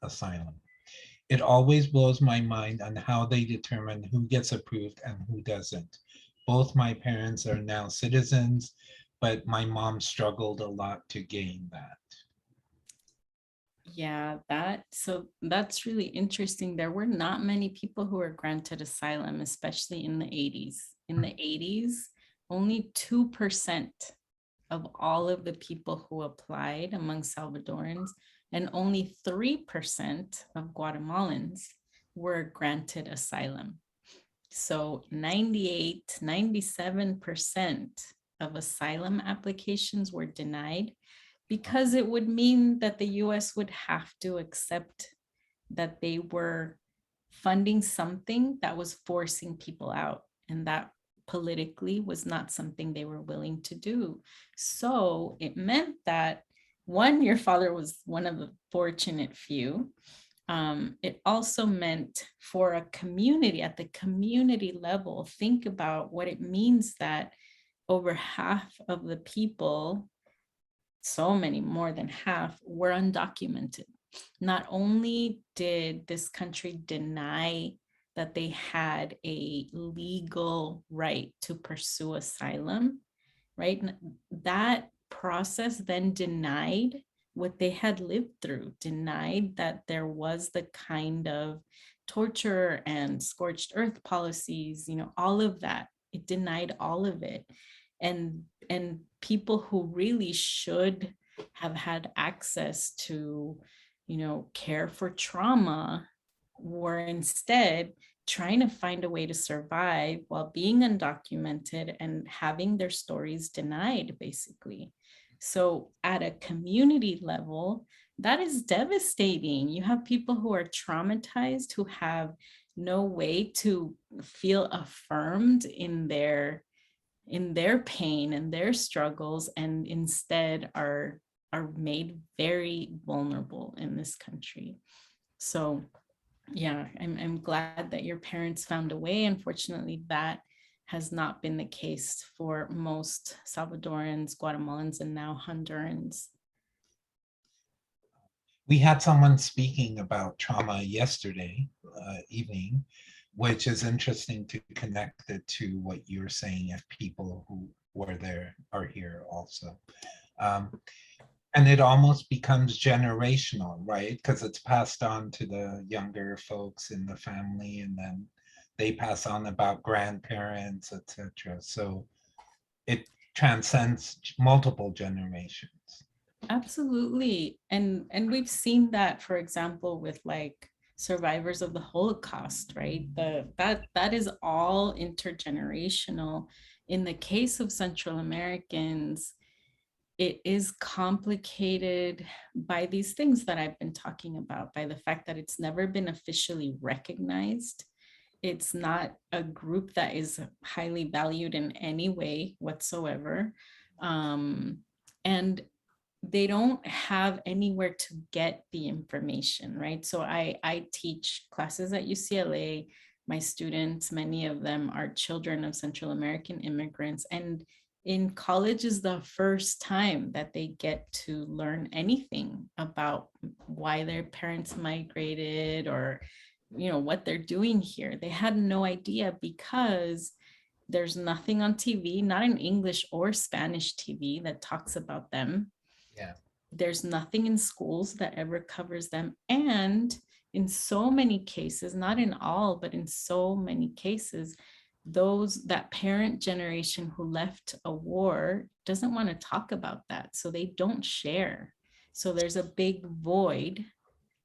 asylum. It always blows my mind on how they determine who gets approved and who doesn't. Both my parents are now citizens, but my mom struggled a lot to gain that. Yeah, that's really interesting. There were not many people who were granted asylum, especially in the 80s. In the 80s, only 2% of all of the people who applied among Salvadorans, and only 3% of Guatemalans were granted asylum. So 98, 97% of asylum applications were denied, because it would mean that the US would have to accept that they were funding something that was forcing people out, and that politically was not something they were willing to do. So it meant that, one, your father was one of the fortunate few. It also meant for a community, at the community level, think about what it means that over half of the people, so many, more than half, were undocumented. Not only did this country deny that they had a legal right to pursue asylum, right? That process then denied what they had lived through, denied that there was the kind of torture and scorched earth policies, all of that. It denied all of it. And people who really should have had access to, care for trauma were instead trying to find a way to survive while being undocumented and having their stories denied, basically. So at a community level, that is devastating. You have people who are traumatized, who have no way to feel affirmed in their in their pain and their struggles, and instead are made very vulnerable in this country. So yeah, I'm glad that your parents found a way. Unfortunately, that has not been the case for most Salvadorans, Guatemalans, and now Hondurans. We had someone speaking about trauma yesterday evening, which is interesting to connect it to what you're saying if people who were there are here also. And it almost becomes generational, right? Because it's passed on to the younger folks in the family, and then they pass on about grandparents, etc. So it transcends multiple generations. Absolutely. And we've seen that, for example, with like survivors of the Holocaust, right? That is all intergenerational. In the case of Central Americans, it is complicated by these things that I've been talking about, by the fact that it's never been officially recognized. It's not a group that is highly valued in any way whatsoever. And they don't have anywhere to get the information, right? So I teach classes at UCLA. My students, many of them are children of Central American immigrants, and in college is the first time that they get to learn anything about why their parents migrated, or what they're doing here. They had no idea, because there's nothing on TV, not in English or Spanish TV, that talks about them. Yeah. There's nothing in schools that ever covers them. And in so many cases, not in all, but in so many cases, that parent generation who left a war doesn't want to talk about that. So they don't share. So there's a big void.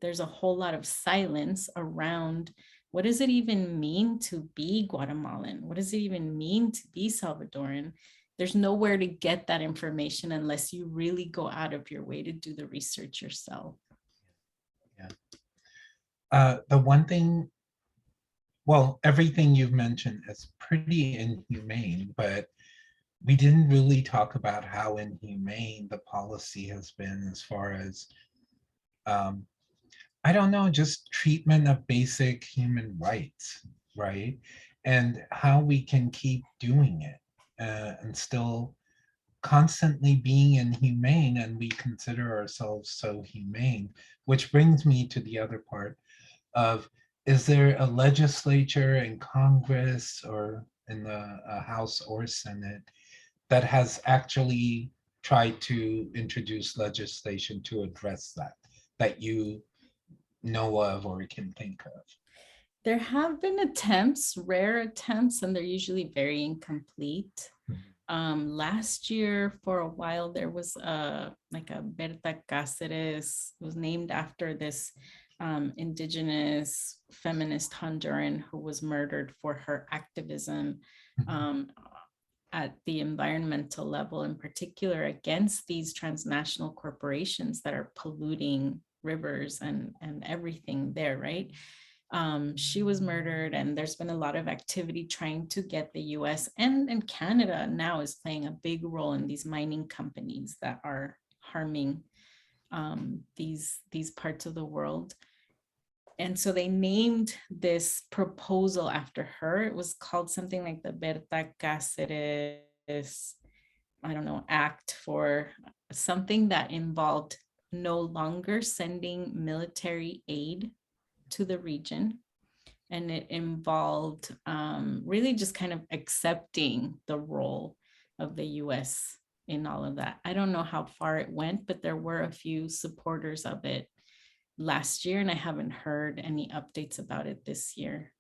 There's a whole lot of silence around, what does it even mean to be Guatemalan? What does it even mean to be Salvadoran? There's nowhere to get that information unless you really go out of your way to do the research yourself. Yeah. The one thing, well, everything you've mentioned is pretty inhumane, but we didn't really talk about how inhumane the policy has been as far as, I don't know, just treatment of basic human rights, right? And how we can keep doing it and still constantly being inhumane, and we consider ourselves so humane, which brings me to the other part of, is there a legislature in Congress or in the House or Senate that has actually tried to introduce legislation to address that you know of or can think of? There have been attempts, rare attempts, and they're usually very incomplete. Last year, for a while, there was like a Berta Cáceres, was named after this indigenous feminist Honduran who was murdered for her activism at the environmental level, in particular against these transnational corporations that are polluting rivers and everything there, right? She was murdered, and there's been a lot of activity trying to get the US and Canada now is playing a big role in these mining companies that are harming these parts of the world. And so they named this proposal after her. It was called something like the Berta Cáceres, I don't know, act, for something that involved no longer sending military aid to the region. And it involved really just kind of accepting the role of the US in all of that. I don't know how far it went, but there were a few supporters of it last year, and I haven't heard any updates about it this year.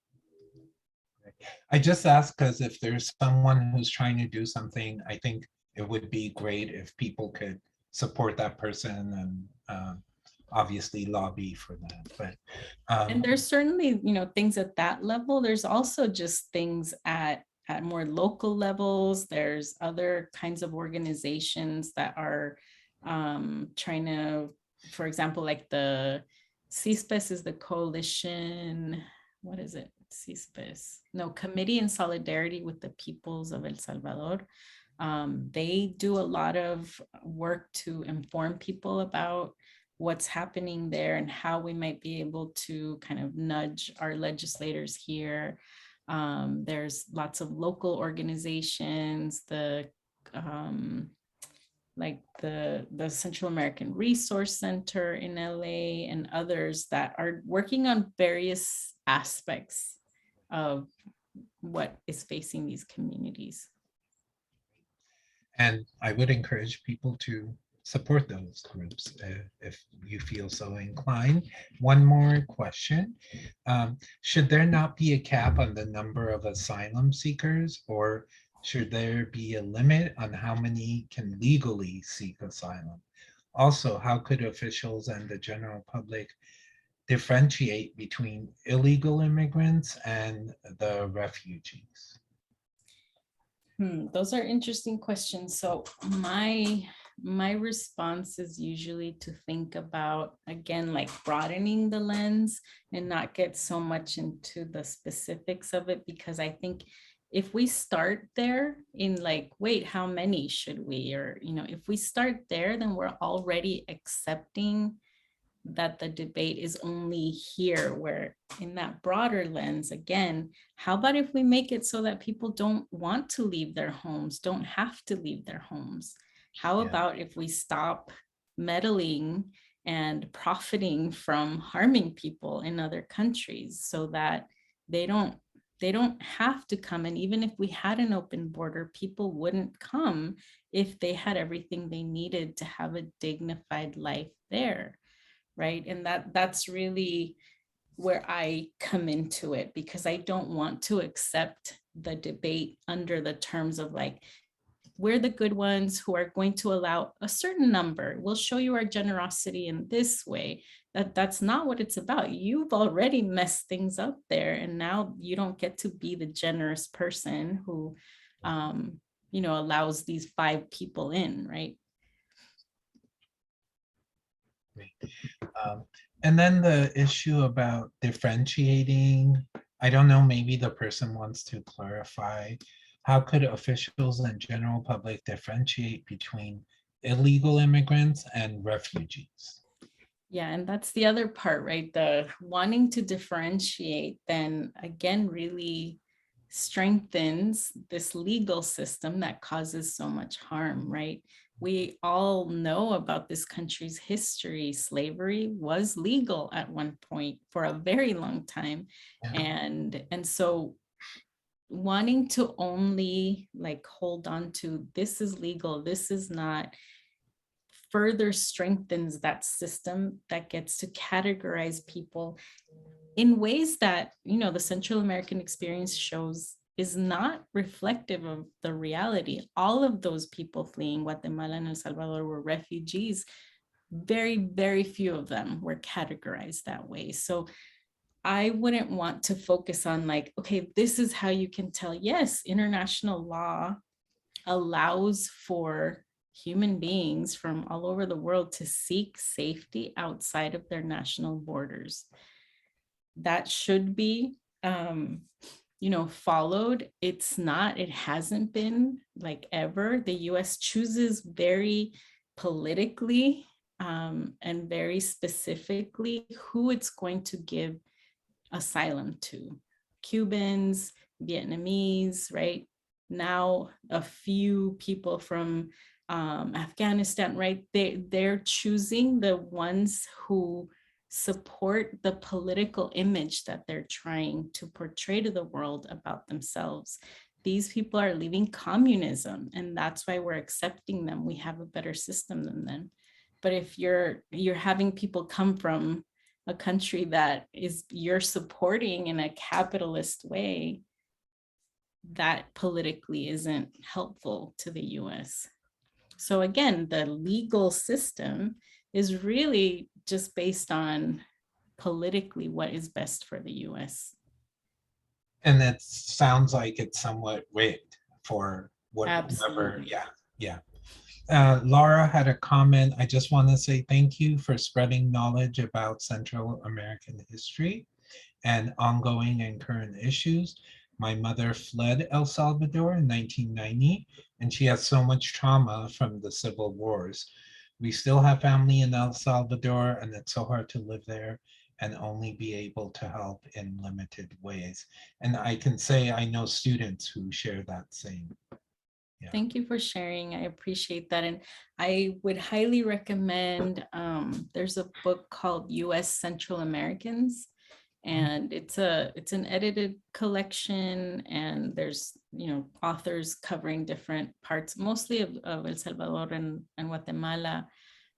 I just asked because if there's someone who's trying to do something, I think it would be great if people could support that person and obviously lobby for that. But and there's certainly, things at that level. There's also just things at more local levels. There's other kinds of organizations that are trying to, for example, like the CISPES is the coalition, what is it? CISPES. No, Committee in Solidarity with the Peoples of El Salvador. They do a lot of work to inform people about what's happening there and how we might be able to kind of nudge our legislators here. There's lots of local organizations, like the Central American Resource Center in LA and others that are working on various aspects of what is facing these communities. And I would encourage people to support those groups if you feel so inclined. One more question. Should there not be a cap on the number of asylum seekers, or should there be a limit on how many can legally seek asylum? Also, how could officials and the general public differentiate between illegal immigrants and the refugees? Those are interesting questions. So my response is usually to think about, again, like broadening the lens and not get so much into the specifics of it, because I think if we start there in like, wait, how many should we, or, if we start there, then we're already accepting that the debate is only here, where in that broader lens, again, how about if we make it so that people don't want to leave their homes, don't have to leave their homes? How about if we stop meddling and profiting from harming people in other countries so that they don't have to come? And even if we had an open border, people wouldn't come if they had everything they needed to have a dignified life there. Right. And that's really where I come into it, because I don't want to accept the debate under the terms of like, we're the good ones who are going to allow a certain number. We'll show you our generosity in this way. That's not what it's about. You've already messed things up there. And now you don't get to be the generous person who, allows these 5 people in, right? And then the issue about differentiating, I don't know, maybe the person wants to clarify, how could officials and general public differentiate between illegal immigrants and refugees? Yeah, and that's the other part, right? The wanting to differentiate then again really strengthens this legal system that causes so much harm, right? We all know about this country's history. Slavery was legal at one point for a very long time. And so wanting to only like hold on to this is legal, this is not, further strengthens that system that gets to categorize people in ways that, the Central American experience shows is not reflective of the reality. All of those people fleeing Guatemala and El Salvador were refugees. Very, very few of them were categorized that way. So I wouldn't want to focus on like, okay, this is how you can tell. Yes, international law allows for human beings from all over the world to seek safety outside of their national borders. That should be, followed. It's not, it hasn't been like ever. The US chooses very politically and very specifically who it's going to give asylum to. Cubans, Vietnamese, right? Now a few people from Afghanistan, right? They're choosing the ones who support the political image that they're trying to portray to the world about themselves. These people are leaving communism, and that's why we're accepting them. We have a better system than them. But if you're having people come from a country that you're supporting in a capitalist way, that politically isn't helpful to the US. So again, the legal system is really just based on politically what is best for the US. And it sounds like it's somewhat rigged for whatever. Absolutely. Yeah. Laura had a comment. I just want to say thank you for spreading knowledge about Central American history. and ongoing and current issues. My mother fled El Salvador in 1990, and she has so much trauma from the civil wars. We still have family in El Salvador, and it's so hard to live there and only be able to help in limited ways. And I can say I know students who share that same. Yeah. Thank you for sharing. I appreciate that. And I would highly recommend, there's a book called US Central Americans. And it's an edited collection, and there's, you know, authors covering different parts, mostly of El Salvador and Guatemala.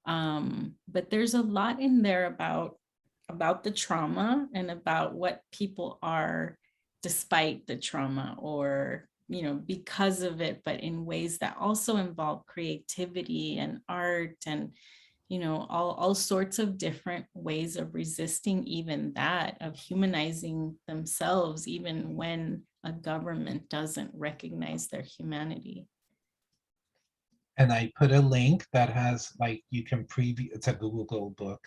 But there's a lot in there about the trauma and about what people are despite the trauma, or, you know, because of it, but in ways that also involve creativity and art and, you know, all sorts of different ways of resisting even that, of humanizing themselves, even when a government doesn't recognize their humanity. And I put a link that has, like, you can preview, it's a Google book.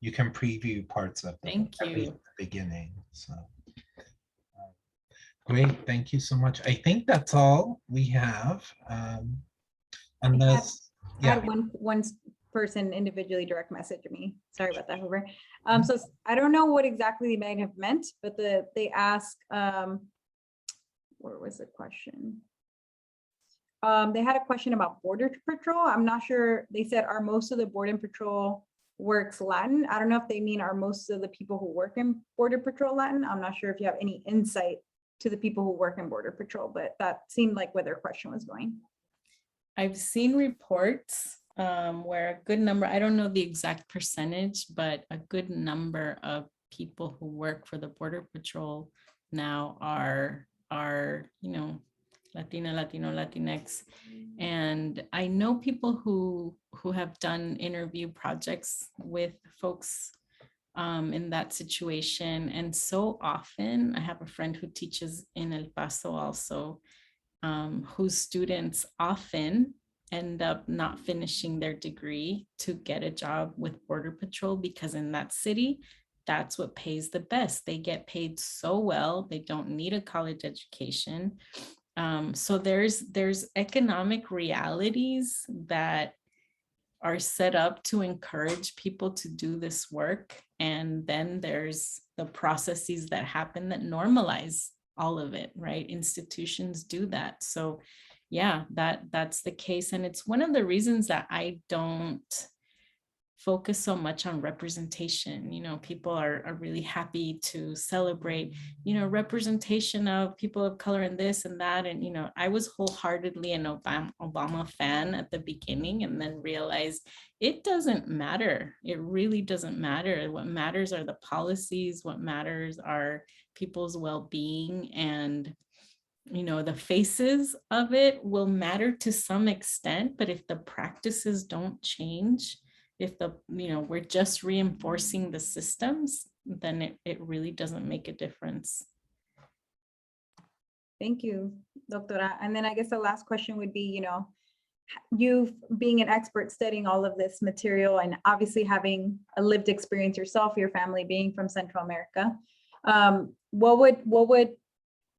You can preview parts of the Thank book, at least you. at the beginning. So great, thank you so much. I think that's all we have. Unless, I yeah, had one person individually direct message me. Sorry about that, Hoover. So I don't know what exactly they might have meant, but they asked, where was the question? They had a question about Border Patrol. I'm not sure. They said, are most of the Border Patrol works Latin? I don't know if they mean, are most of the people who work in Border Patrol Latin? I'm not sure if you have any insight to the people who work in Border Patrol, but that seemed like where their question was going. I've seen reports where a good number, I don't know the exact percentage, but a good number of people who work for the Border Patrol now are, you know, Latino, Latinx. And I know people who have done interview projects with folks in that situation. And so often, I have a friend who teaches in El Paso also, whose students often end up not finishing their degree to get a job with Border Patrol, because in that city, that's what pays the best. They get paid so well, they don't need a college education. So there's economic realities that are set up to encourage people to do this work. And then there's the processes that happen that normalize all of it, right? Institutions do that. So yeah, that's the case. And it's one of the reasons that I don't focus so much on representation. You know, people are really happy to celebrate, you know, representation of people of color and this and that. And, you know, I was wholeheartedly an Obama fan at the beginning, and then realized it doesn't matter. It really doesn't matter. What matters are the policies. What matters are people's well-being, and you know, the faces of it will matter to some extent, but if the practices don't change, if the, you know, we're just reinforcing the systems, then it really doesn't make a difference. Thank you, Doctora. And then I guess the last question would be, you know, you being an expert studying all of this material and obviously having a lived experience yourself, your family being from Central America, what would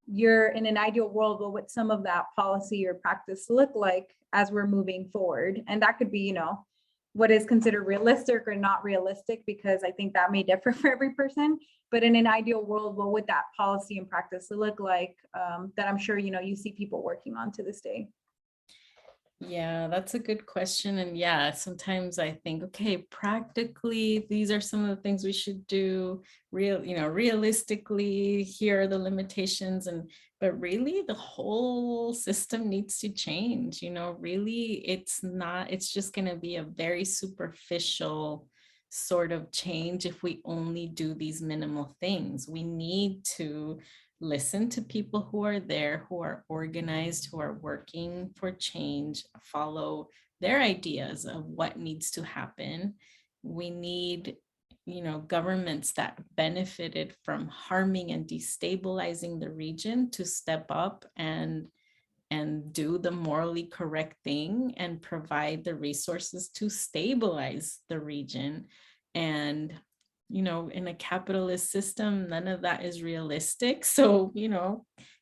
your, in an ideal world, what would some of that policy or practice look like as we're moving forward? And that could be, you know, what is considered realistic or not realistic, because I think that may differ for every person. But in an ideal world, what would that policy and practice look like that I'm sure, you know, you see people working on to this day? Yeah, that's a good question. And yeah, sometimes I think, okay, practically, these are some of the things we should do. Realistically, here are the limitations. But really the whole system needs to change. You know, really, it's just going to be a very superficial sort of change if we only do these minimal things. We need to listen to people who are there, who are organized, who are working for change, follow their ideas of what needs to happen. We need, you know, governments that benefited from harming and destabilizing the region to step up and do the morally correct thing and provide the resources to stabilize the region. And in a capitalist system, none of that is realistic. So,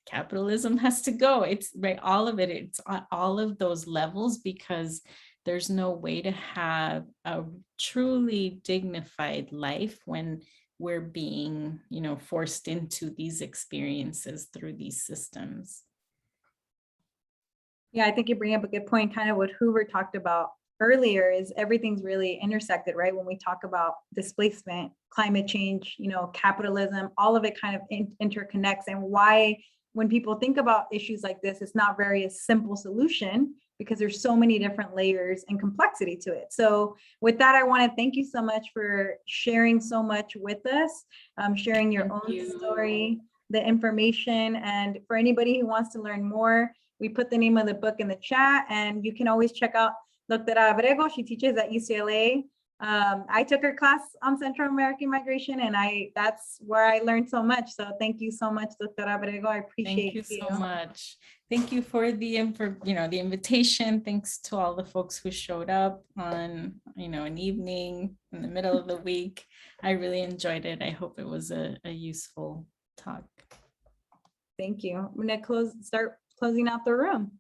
capitalism has to go. It's right, all of it. It's on all of those levels, because there's no way to have a truly dignified life when we're being, forced into these experiences through these systems. Yeah, I think you bring up a good point. Kind of what Hoover talked about earlier is everything's really intersected, right? When we talk about displacement, climate change, capitalism, all of it kind of interconnects. And why, when people think about issues like this, it's not very a simple solution, because there's so many different layers and complexity to it. So with that, I want to thank you so much for sharing so much with us, sharing your own story, the information. And for anybody who wants to learn more, we put the name of the book in the chat, and you can always check out Doctora Abrego. She teaches at UCLA. I took her class on Central American migration, and that's where I learned so much. So thank you so much, Doctora Abrego. I appreciate you. Thank you so much. Thank you for the the invitation. Thanks to all the folks who showed up on an evening in the middle of the week. I really enjoyed it. I hope it was a useful talk. Thank you. I'm gonna start closing out the room.